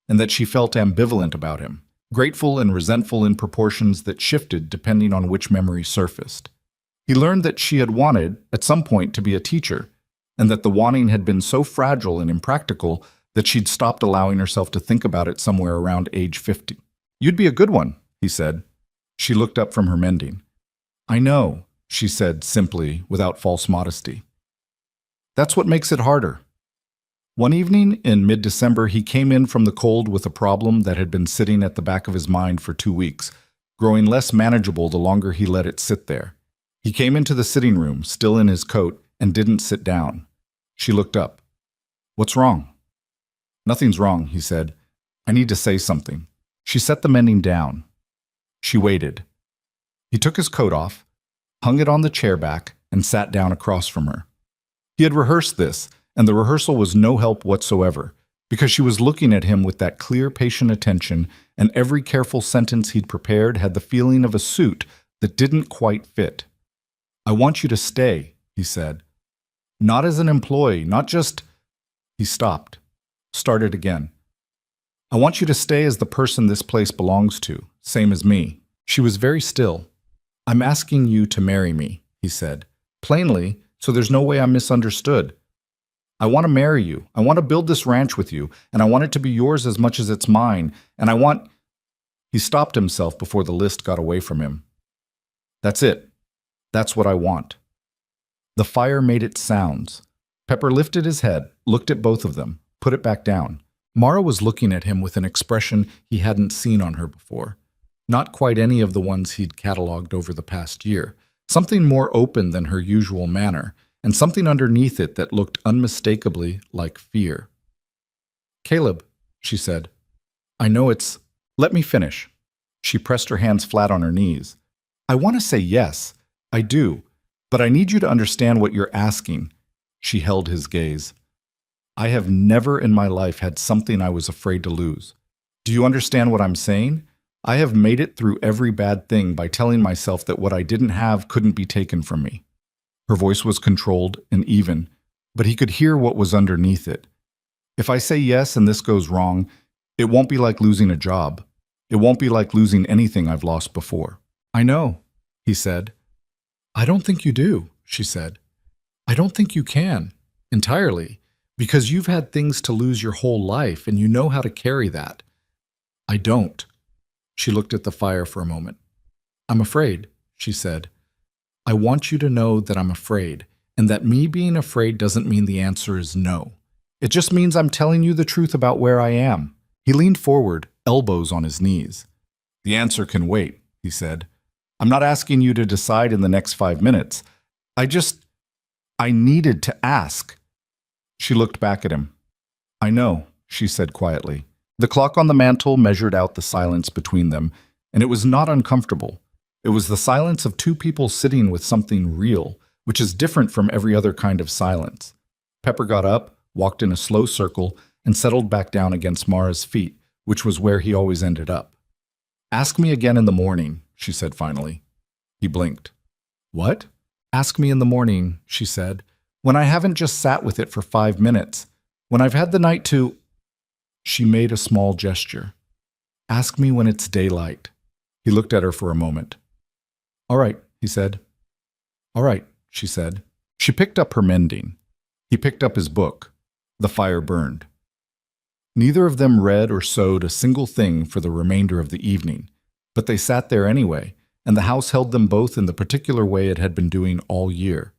and that she felt ambivalent about him, grateful and resentful in proportions that shifted depending on which memory surfaced. He learned that she had wanted, at some point, to be a teacher, and that the wanting had been so fragile and impractical that she'd stopped allowing herself to think about it somewhere around age 50. "You'd be a good one," he said. She looked up from her mending. "I know," she said simply, without false modesty. "That's what makes it harder." One evening in mid-December, he came in from the cold with a problem that had been sitting at the back of his mind for 2 weeks, growing less manageable the longer he let it sit there. He came into the sitting room, still in his coat, and didn't sit down. She looked up. "What's wrong?" "Nothing's wrong," he said. "I need to say something." She set the mending down. She waited. He took his coat off, hung it on the chair back, and sat down across from her. He had rehearsed this, and the rehearsal was no help whatsoever, because she was looking at him with that clear, patient attention, and every careful sentence he'd prepared had the feeling of a suit that didn't quite fit. "I want you to stay," he said. "Not as an employee, not just—" He stopped, started again. "I want you to stay as the person this place belongs to, same as me." She was very still. "I'm asking you to marry me," he said, plainly, so there's no way I'm misunderstood. "I want to marry you. I want to build this ranch with you, and I want it to be yours as much as it's mine, and I want—" He stopped himself before the list got away from him. "That's it. That's what I want." The fire made its sounds. Pepper lifted his head, looked at both of them, put it back down. Mara was looking at him with an expression he hadn't seen on her before. Not quite any of the ones he'd catalogued over the past year. Something more open than her usual manner, and something underneath it that looked unmistakably like fear. "Caleb," she said, "I know it's—" "Let me finish." She pressed her hands flat on her knees. "I want to say yes. I do. But I need you to understand what you're asking." She held his gaze. "I have never in my life had something I was afraid to lose. Do you understand what I'm saying? I have made it through every bad thing by telling myself that what I didn't have couldn't be taken from me." Her voice was controlled and even, but he could hear what was underneath it. "If I say yes and this goes wrong, it won't be like losing a job. It won't be like losing anything I've lost before." "I know," he said. "I don't think you do," she said. "I don't think you can, entirely, because you've had things to lose your whole life and you know how to carry that. I don't." She looked at the fire for a moment. "I'm afraid," she said. "I want you to know that I'm afraid, and that me being afraid doesn't mean the answer is no. It just means I'm telling you the truth about where I am." He leaned forward, elbows on his knees. "The answer can wait," he said. "I'm not asking you to decide in the next 5 minutes. I needed to ask." She looked back at him. "I know," she said quietly. The clock on the mantel measured out the silence between them, and it was not uncomfortable. It was the silence of 2 people sitting with something real, which is different from every other kind of silence. Pepper got up, walked in a slow circle, and settled back down against Mara's feet, which was where he always ended up. "Ask me again in the morning," she said finally. He blinked. "What?" "Ask me in the morning," she said, "when I haven't just sat with it for 5 minutes, when I've had the night to—" She made a small gesture. "Ask me when it's daylight." He looked at her for a moment. "All right," he said. "All right," she said. She picked up her mending. He picked up his book. The fire burned. Neither of them read or sewed a single thing for the remainder of the evening, but they sat there anyway, and the house held them both in the particular way it had been doing all year.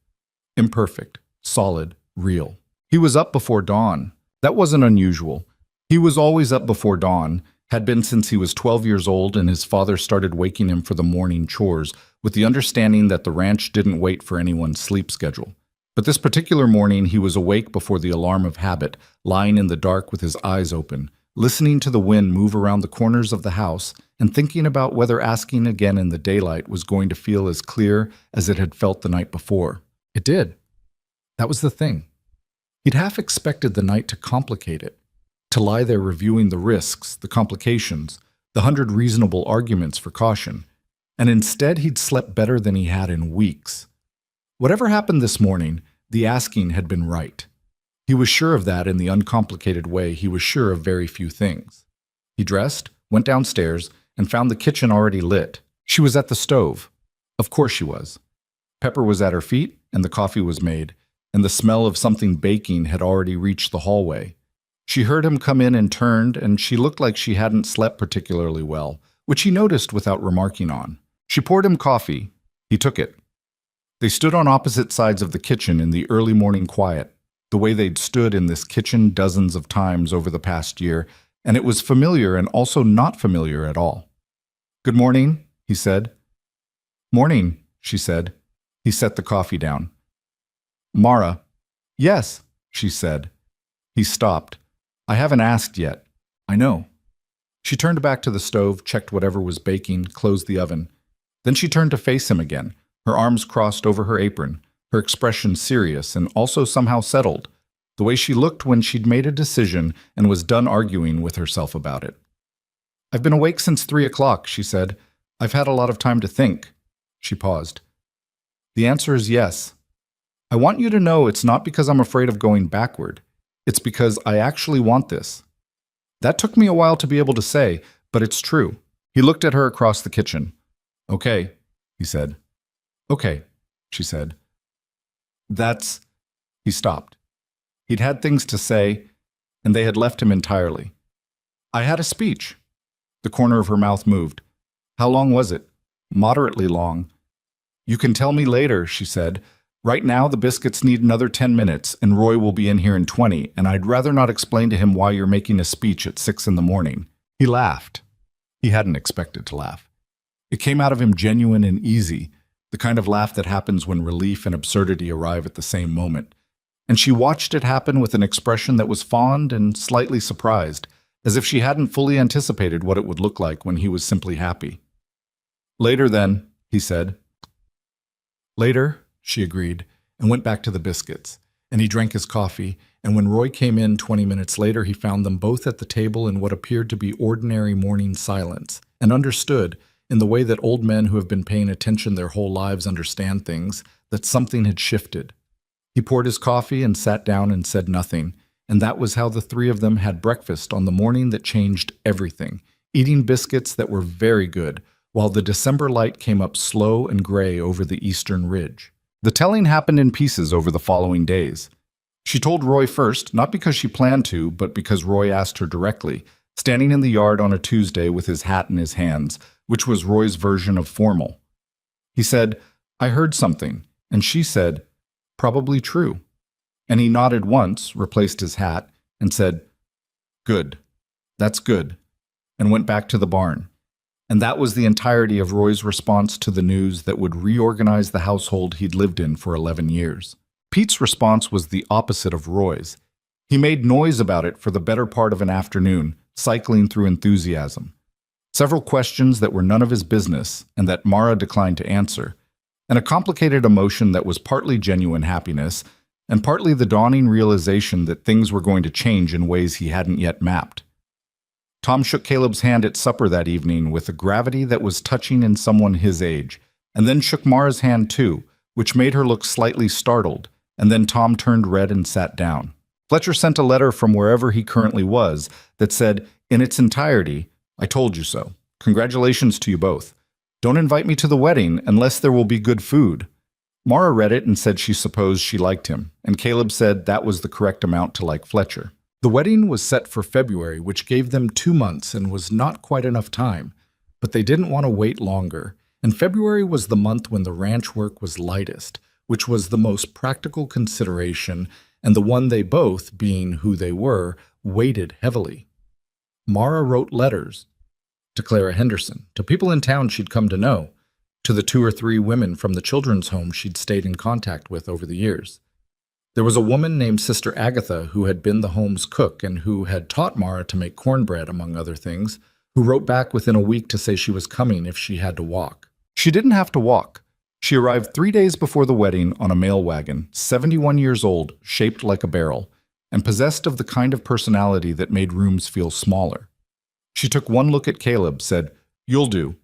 Imperfect, solid, real. He was up before dawn. That wasn't unusual. He was always up before dawn, had been since he was 12 years old, and his father started waking him for the morning chores with the understanding that the ranch didn't wait for anyone's sleep schedule. But this particular morning he was awake before the alarm of habit, lying in the dark with his eyes open, listening to the wind move around the corners of the house and thinking about whether asking again in the daylight was going to feel as clear as it had felt the night before. It did. That was the thing. He'd half expected the night to complicate it, to lie there reviewing the risks, the complications, the 100 reasonable arguments for caution, and instead he'd slept better than he had in weeks. Whatever happened this morning, the asking had been right. He was sure of that in the uncomplicated way he was sure of very few things. He dressed, went downstairs, and found the kitchen already lit. She was at the stove. Of course she was. Pepper was at her feet, and the coffee was made, and the smell of something baking had already reached the hallway. She heard him come in and turned, and she looked like she hadn't slept particularly well, which he noticed without remarking on. She poured him coffee. He took it. They stood on opposite sides of the kitchen in the early morning quiet, the way they'd stood in this kitchen dozens of times over the past year, and it was familiar and also not familiar at all. "Good morning," he said. "Morning," she said. He set the coffee down. "Mara." "Yes," she said. He stopped. "I haven't asked yet." "I know." She turned back to the stove, checked whatever was baking, closed the oven. Then she turned to face him again, her arms crossed over her apron, her expression serious and also somehow settled, the way she looked when she'd made a decision and was done arguing with herself about it. "I've been awake since 3 o'clock, she said. "I've had a lot of time to think." She paused. "The answer is yes. I want you to know it's not because I'm afraid of going backward. It's because I actually want this." That took me a while to be able to say, but it's true. He looked at her across the kitchen. "Okay," he said. "Okay," she said. "That's—" He stopped. He'd had things to say, and they had left him entirely. "I had a speech." The corner of her mouth moved. "How long was it?" "Moderately long." "You can tell me later," she said. "Right now the biscuits need another 10 minutes, and Roy will be in here in 20, and I'd rather not explain to him why you're making a speech at 6 in the morning." He laughed. He hadn't expected to laugh. It came out of him genuine and easy, the kind of laugh that happens when relief and absurdity arrive at the same moment. And she watched it happen with an expression that was fond and slightly surprised, as if she hadn't fully anticipated what it would look like when he was simply happy. "Later then," he said. "Later," she agreed, and went back to the biscuits. And he drank his coffee, and when Roy came in 20 minutes later, he found them both at the table in what appeared to be ordinary morning silence, and understood, in the way that old men who have been paying attention their whole lives understand things, that something had shifted. He poured his coffee and sat down and said nothing, and that was how the three of them had breakfast on the morning that changed everything, eating biscuits that were very good, while the December light came up slow and gray over the eastern ridge. The telling happened in pieces over the following days. She told Roy first, not because she planned to, but because Roy asked her directly, standing in the yard on a Tuesday with his hat in his hands, which was Roy's version of formal. He said, "I heard something," and she said, "Probably true." And he nodded once, replaced his hat, and said, "Good. That's good," and went back to the barn. And that was the entirety of Roy's response to the news that would reorganize the household he'd lived in for 11 years. Pete's response was the opposite of Roy's. He made noise about it for the better part of an afternoon, cycling through enthusiasm. Several questions that were none of his business and that Mara declined to answer, and a complicated emotion that was partly genuine happiness and partly the dawning realization that things were going to change in ways he hadn't yet mapped. Tom shook Caleb's hand at supper that evening with a gravity that was touching in someone his age, and then shook Mara's hand too, which made her look slightly startled, and then Tom turned red and sat down. Fletcher sent a letter from wherever he currently was that said, in its entirety, "I told you so. Congratulations to you both. Don't invite me to the wedding unless there will be good food." Mara read it and said she supposed she liked him, and Caleb said that was the correct amount to like Fletcher. The wedding was set for February, which gave them 2 months and was not quite enough time, but they didn't want to wait longer, and February was the month when the ranch work was lightest, which was the most practical consideration and the one they both, being who they were, weighted heavily. Mara wrote letters to Clara Henderson, to people in town she'd come to know, to the 2 or 3 women from the children's home she'd stayed in contact with over the years. There was a woman named Sister Agatha who had been the home's cook and who had taught Mara to make cornbread, among other things, who wrote back within a week to say she was coming if she had to walk. She didn't have to walk. She arrived 3 days before the wedding on a mail wagon, 71 years old, shaped like a barrel, and possessed of the kind of personality that made rooms feel smaller. She took one look at Caleb, said, "You'll do,"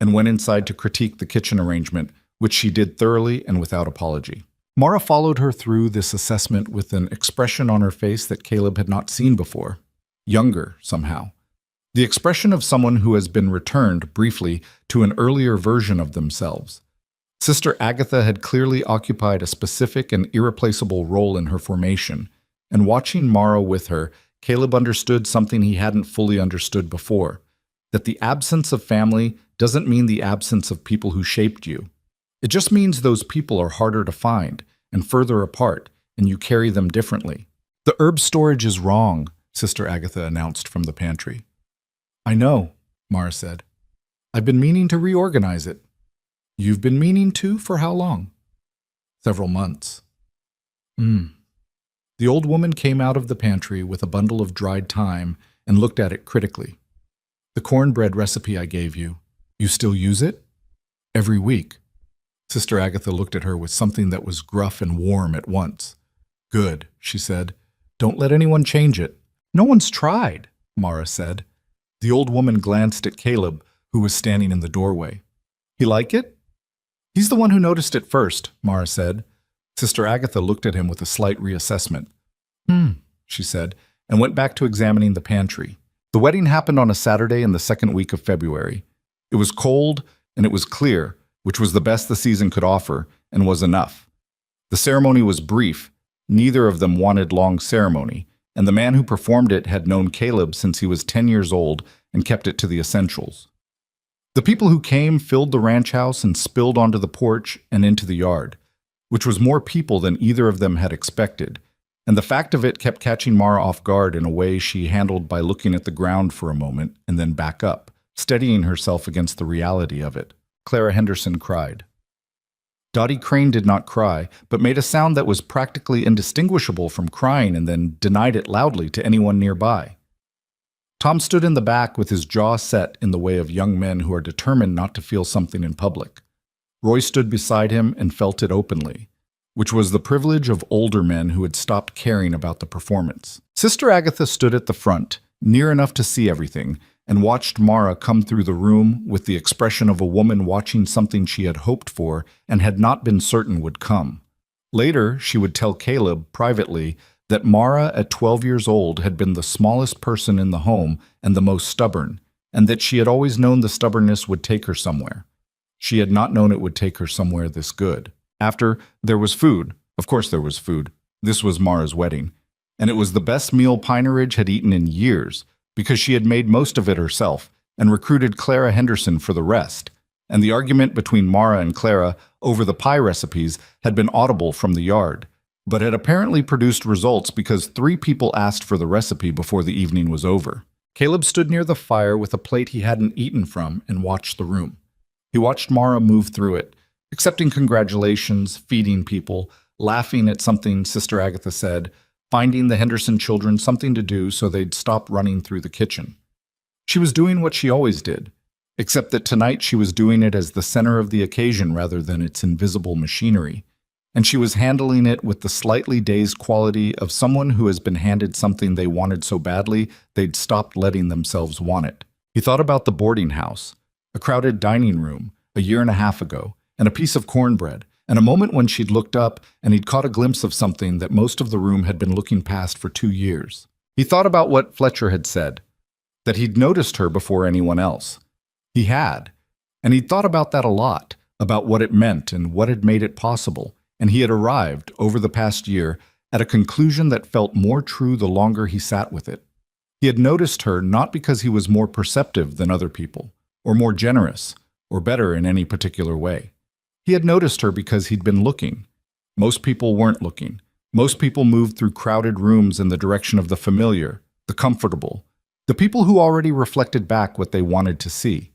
and went inside to critique the kitchen arrangement, which she did thoroughly and without apology. Mara followed her through this assessment with an expression on her face that Caleb had not seen before. Younger, somehow. The expression of someone who has been returned, briefly, to an earlier version of themselves. Sister Agatha had clearly occupied a specific and irreplaceable role in her formation, and watching Mara with her, Caleb understood something he hadn't fully understood before, that the absence of family doesn't mean the absence of people who shaped you. It just means those people are harder to find and further apart, and you carry them differently. "The herb storage is wrong," Sister Agatha announced from the pantry. "I know," Mara said. "I've been meaning to reorganize it." "You've been meaning to for how long?" "Several months." The old woman came out of the pantry with a bundle of dried thyme and looked at it critically. "The cornbread recipe I gave you, you still use it?" "Every week." Sister Agatha looked at her with something that was gruff and warm at once. "Good," she said. "Don't let anyone change it." "No one's tried," Mara said. The old woman glanced at Caleb, who was standing in the doorway. "He like it?" "He's the one who noticed it first," Mara said. Sister Agatha looked at him with a slight reassessment. She said, and went back to examining the pantry. The wedding happened on a Saturday in the second week of February. It was cold, and it was clear, which was the best the season could offer, and was enough. The ceremony was brief. Neither of them wanted long ceremony, and the man who performed it had known Caleb since he was 10 years old and kept it to the essentials. The people who came filled the ranch house and spilled onto the porch and into the yard, which was more people than either of them had expected, and the fact of it kept catching Mara off guard in a way she handled by looking at the ground for a moment and then back up, steadying herself against the reality of it. Clara Henderson cried. Dottie Crane did not cry, but made a sound that was practically indistinguishable from crying and then denied it loudly to anyone nearby. Tom stood in the back with his jaw set in the way of young men who are determined not to feel something in public. Roy stood beside him and felt it openly, which was the privilege of older men who had stopped caring about the performance. Sister Agatha stood at the front, near enough to see everything, and watched Mara come through the room with the expression of a woman watching something she had hoped for and had not been certain would come. Later, she would tell Caleb, privately, that Mara at 12 years old had been the smallest person in the home and the most stubborn, and that she had always known the stubbornness would take her somewhere. She had not known it would take her somewhere this good. After, there was food. Of course there was food. This was Mara's wedding. And it was the best meal Pine Ridge had eaten in years, because she had made most of it herself and recruited Clara Henderson for the rest. And the argument between Mara and Clara over the pie recipes had been audible from the yard, but had apparently produced results because 3 people asked for the recipe before the evening was over. Caleb stood near the fire with a plate he hadn't eaten from and watched the room. He watched Mara move through it, accepting congratulations, feeding people, laughing at something Sister Agatha said, finding the Henderson children something to do so they'd stop running through the kitchen. She was doing what she always did, except that tonight she was doing it as the center of the occasion rather than its invisible machinery, and she was handling it with the slightly dazed quality of someone who has been handed something they wanted so badly they'd stopped letting themselves want it. He thought about the boarding house, a crowded dining room, a year and a half ago, and a piece of cornbread, and a moment when she'd looked up and he'd caught a glimpse of something that most of the room had been looking past for 2 years. He thought about what Fletcher had said, that he'd noticed her before anyone else. He had, and he'd thought about that a lot, about what it meant and what had made it possible, and he had arrived, over the past year, at a conclusion that felt more true the longer he sat with it. He had noticed her not because he was more perceptive than other people, or more generous, or better in any particular way. He had noticed her because he'd been looking. Most people weren't looking. Most people moved through crowded rooms in the direction of the familiar, the comfortable, the people who already reflected back what they wanted to see.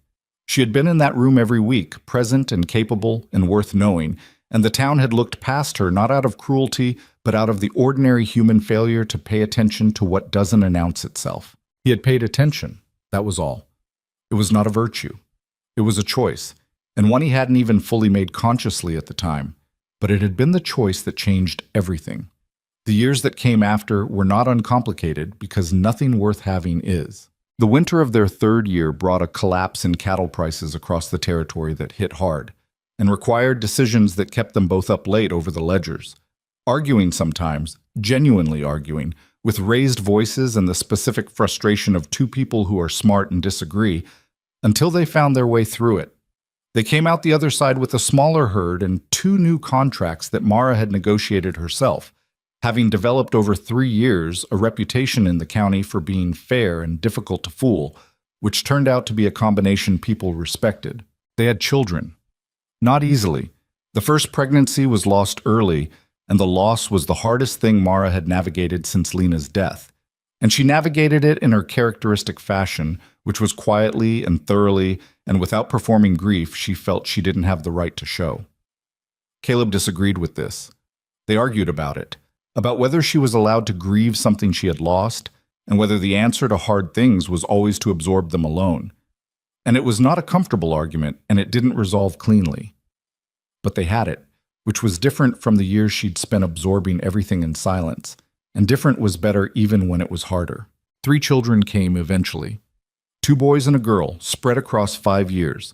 She had been in that room every week, present and capable and worth knowing, and the town had looked past her not out of cruelty, but out of the ordinary human failure to pay attention to what doesn't announce itself. He had paid attention, that was all. It was not a virtue. It was a choice, and one he hadn't even fully made consciously at the time, but it had been the choice that changed everything. The years that came after were not uncomplicated because nothing worth having is. The winter of their third year brought a collapse in cattle prices across the territory that hit hard, and required decisions that kept them both up late over the ledgers, arguing sometimes, genuinely arguing, with raised voices and the specific frustration of two people who are smart and disagree, until they found their way through it. They came out the other side with a smaller herd and 2 new contracts that Mara had negotiated herself, having developed over 3 years a reputation in the county for being fair and difficult to fool, which turned out to be a combination people respected. They had children. Not easily. The first pregnancy was lost early, and the loss was the hardest thing Mara had navigated since Lena's death. And she navigated it in her characteristic fashion, which was quietly and thoroughly, and without performing grief she felt she didn't have the right to show. Caleb disagreed with this. They argued about it, about whether she was allowed to grieve something she had lost, and whether the answer to hard things was always to absorb them alone. And it was not a comfortable argument, and it didn't resolve cleanly. But they had it, which was different from the years she'd spent absorbing everything in silence, and different was better even when it was harder. 3 children came eventually. 2 boys and a girl, spread across 5 years.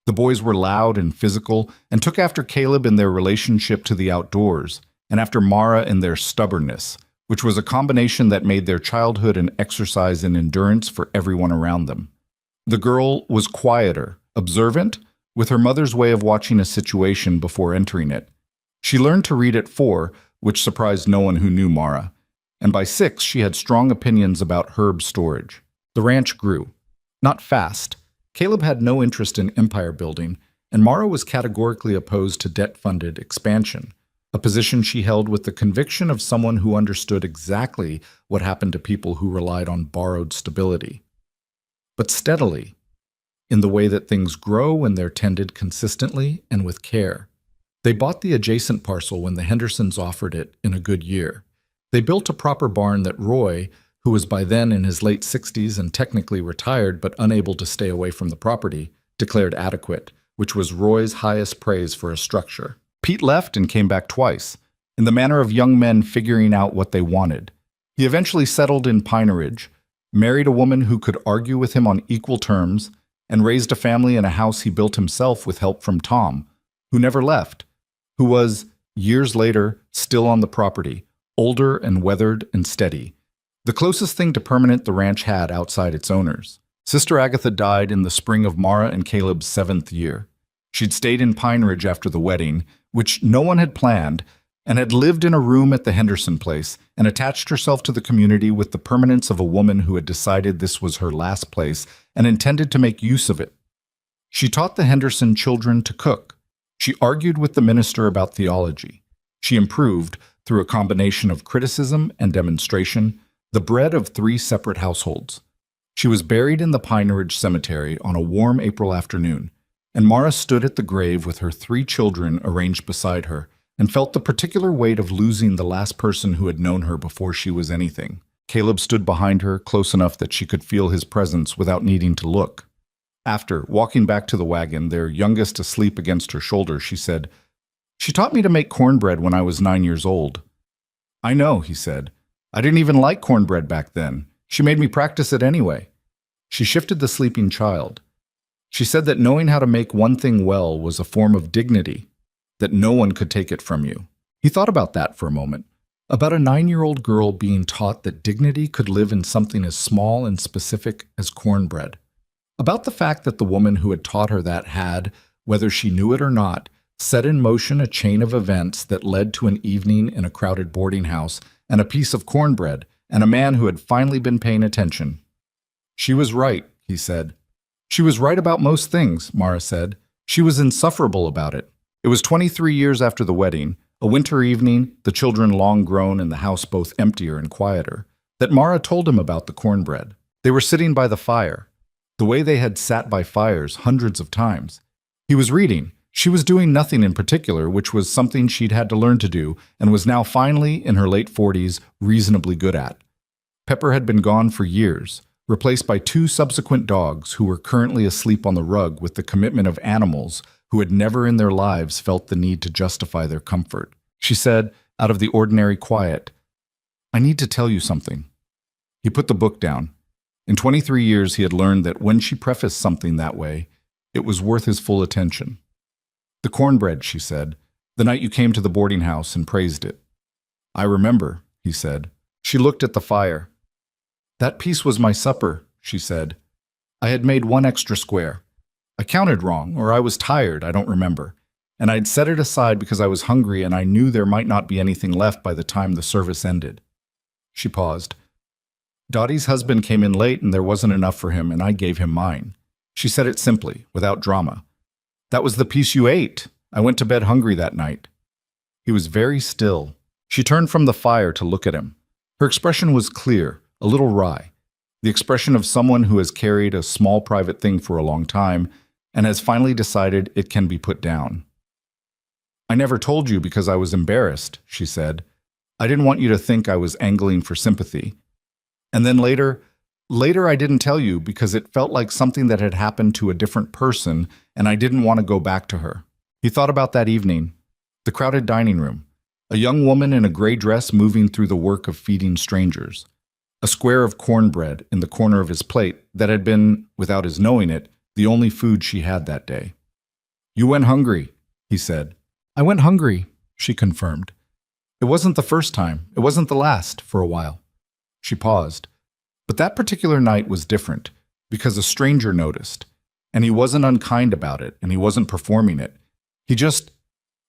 The boys were loud and physical, and took after Caleb in their relationship to the outdoors, and after Mara in their stubbornness, which was a combination that made their childhood an exercise in endurance for everyone around them. The girl was quieter, observant, with her mother's way of watching a situation before entering it. She learned to read at 4, which surprised no one who knew Mara, and by 6 she had strong opinions about herb storage. The ranch grew. Not fast. Caleb had no interest in empire building, and Mara was categorically opposed to debt-funded expansion, a position she held with the conviction of someone who understood exactly what happened to people who relied on borrowed stability. But steadily, in the way that things grow when they're tended consistently and with care. They bought the adjacent parcel when the Hendersons offered it in a good year. They built a proper barn that Roy, who was by then in his late 60s and technically retired but unable to stay away from the property, declared adequate, which was Roy's highest praise for a structure. Pete left and came back twice, in the manner of young men figuring out what they wanted. He eventually settled in Pine Ridge, married a woman who could argue with him on equal terms, and raised a family in a house he built himself with help from Tom, who never left, who was, years later, still on the property, older and weathered and steady, the closest thing to permanent the ranch had outside its owners. Sister Agatha died in the spring of Mara and Caleb's 7th year. She'd stayed in Pine Ridge after the wedding, which no one had planned, and had lived in a room at the Henderson place and attached herself to the community with the permanence of a woman who had decided this was her last place and intended to make use of it. She taught the Henderson children to cook. She argued with the minister about theology. She improved, through a combination of criticism and demonstration, the bread of 3 separate households. She was buried in the Pine Ridge Cemetery on a warm April afternoon, and Mara stood at the grave with her 3 children arranged beside her, and felt the particular weight of losing the last person who had known her before she was anything. Caleb stood behind her, close enough that she could feel his presence without needing to look. After, walking back to the wagon, their youngest asleep against her shoulder, she said, "She taught me to make cornbread when I was 9 years old." "I know," he said. "I didn't even like cornbread back then. She made me practice it anyway." She shifted the sleeping child. She said that knowing how to make one thing well was a form of dignity, that no one could take it from you. He thought about that for a moment, about a 9-year-old girl being taught that dignity could live in something as small and specific as cornbread, about the fact that the woman who had taught her that had, whether she knew it or not, set in motion a chain of events that led to an evening in a crowded boarding house and a piece of cornbread and a man who had finally been paying attention. She was right, he said. She was right about most things, Mara said. She was insufferable about it. It was 23 years after the wedding, a winter evening, the children long grown and the house both emptier and quieter, that Mara told him about the cornbread. They were sitting by the fire, the way they had sat by fires hundreds of times. He was reading. She was doing nothing in particular, which was something she'd had to learn to do and was now finally, in her late 40s, reasonably good at. Pepper had been gone for years, replaced by 2 subsequent dogs who were currently asleep on the rug with the commitment of animals who had never in their lives felt the need to justify their comfort. She said, out of the ordinary quiet, "I need to tell you something." He put the book down. In 23 years, he had learned that when she prefaced something that way, it was worth his full attention. "The cornbread," she said, "the night you came to the boarding house and praised it." "I remember," he said. She looked at the fire. "That piece was my supper," she said. "I had made 1 extra square. I counted wrong, or I was tired, I don't remember. And I'd set it aside because I was hungry and I knew there might not be anything left by the time the service ended." She paused. "Dottie's husband came in late and there wasn't enough for him and I gave him mine." She said it simply, without drama. "That was the piece you ate. I went to bed hungry that night." He was very still. She turned from the fire to look at him. Her expression was clear, a little wry, the expression of someone who has carried a small private thing for a long time and has finally decided it can be put down. "I never told you because I was embarrassed," she said. "I didn't want you to think I was angling for sympathy. And then later I didn't tell you because it felt like something that had happened to a different person and I didn't want to go back to her." He thought about that evening, the crowded dining room, a young woman in a gray dress moving through the work of feeding strangers, a square of cornbread in the corner of his plate that had been, without his knowing it, the only food she had that day. "You went hungry," he said. "I went hungry," she confirmed. "It wasn't the first time. It wasn't the last, for a while." She paused. But that particular night was different, because a stranger noticed, and he wasn't unkind about it, and he wasn't performing it. He just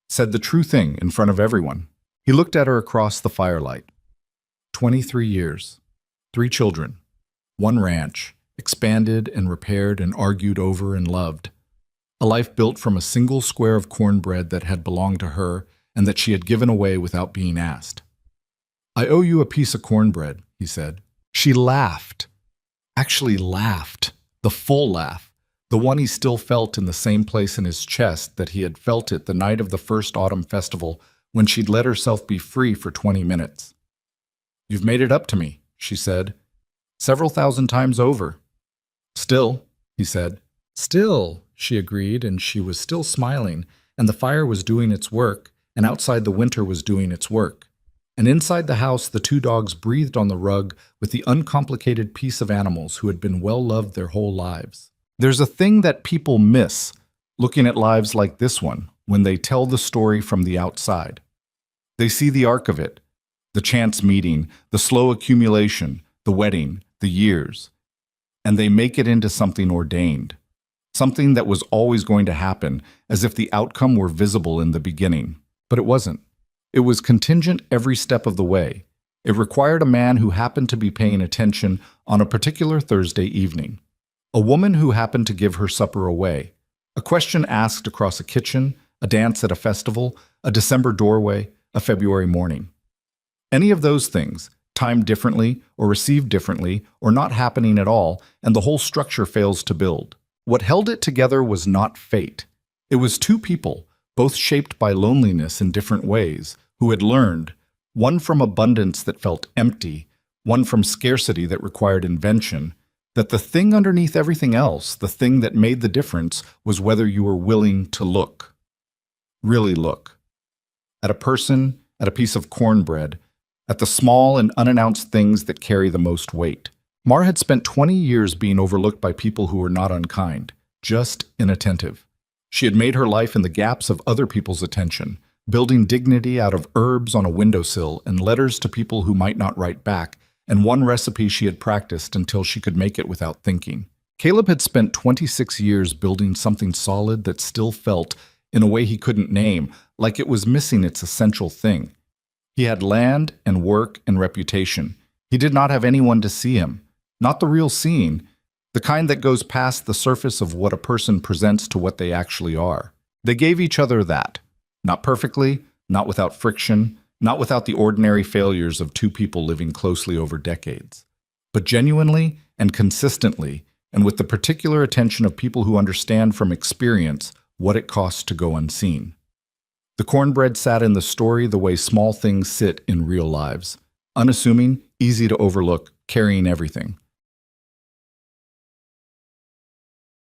said the true thing in front of everyone. He looked at her across the firelight. 23 years, 3 children, 1 ranch, expanded and repaired and argued over and loved. A life built from a single square of cornbread that had belonged to her and that she had given away without being asked. "I owe you a piece of cornbread," he said. She laughed. Actually laughed. The full laugh. The one he still felt in the same place in his chest that he had felt it the night of the first autumn festival when she'd let herself be free for 20 minutes. "You've made it up to me," she said. "Several thousand times over." "Still," he said. "Still," she agreed, and she was still smiling, and the fire was doing its work, and outside the winter was doing its work. And inside the house, the 2 dogs breathed on the rug with the uncomplicated peace of animals who had been well-loved their whole lives. There's a thing that people miss, looking at lives like this one, when they tell the story from the outside. They see the arc of it, the chance meeting, the slow accumulation, the wedding, the years, and they make it into something ordained, something that was always going to happen, as if the outcome were visible in the beginning. But it wasn't. It was contingent every step of the way. It required a man who happened to be paying attention on a particular Thursday evening, a woman who happened to give her supper away, a question asked across a kitchen, a dance at a festival, a December doorway, a February morning. Any of those things, timed differently or received differently or not happening at all, and the whole structure fails to build. What held it together was not fate. It was 2 people, both shaped by loneliness in different ways, who had learned, one from abundance that felt empty, one from scarcity that required invention, that the thing underneath everything else, the thing that made the difference, was whether you were willing to look. Really look. At a person, at a piece of cornbread, at the small and unannounced things that carry the most weight. Mar had spent 20 years being overlooked by people who were not unkind, just inattentive. She had made her life in the gaps of other people's attention, building dignity out of herbs on a windowsill and letters to people who might not write back, and one recipe she had practiced until she could make it without thinking. Caleb had spent 26 years building something solid that still felt, in a way he couldn't name, like it was missing its essential thing. He had land and work and reputation. He did not have anyone to see him. Not the real seeing, the kind that goes past the surface of what a person presents to what they actually are. They gave each other that. Not perfectly, not without friction, not without the ordinary failures of two people living closely over decades, but genuinely and consistently, and with the particular attention of people who understand from experience what it costs to go unseen. The cornbread sat in the story the way small things sit in real lives, unassuming, easy to overlook, carrying everything.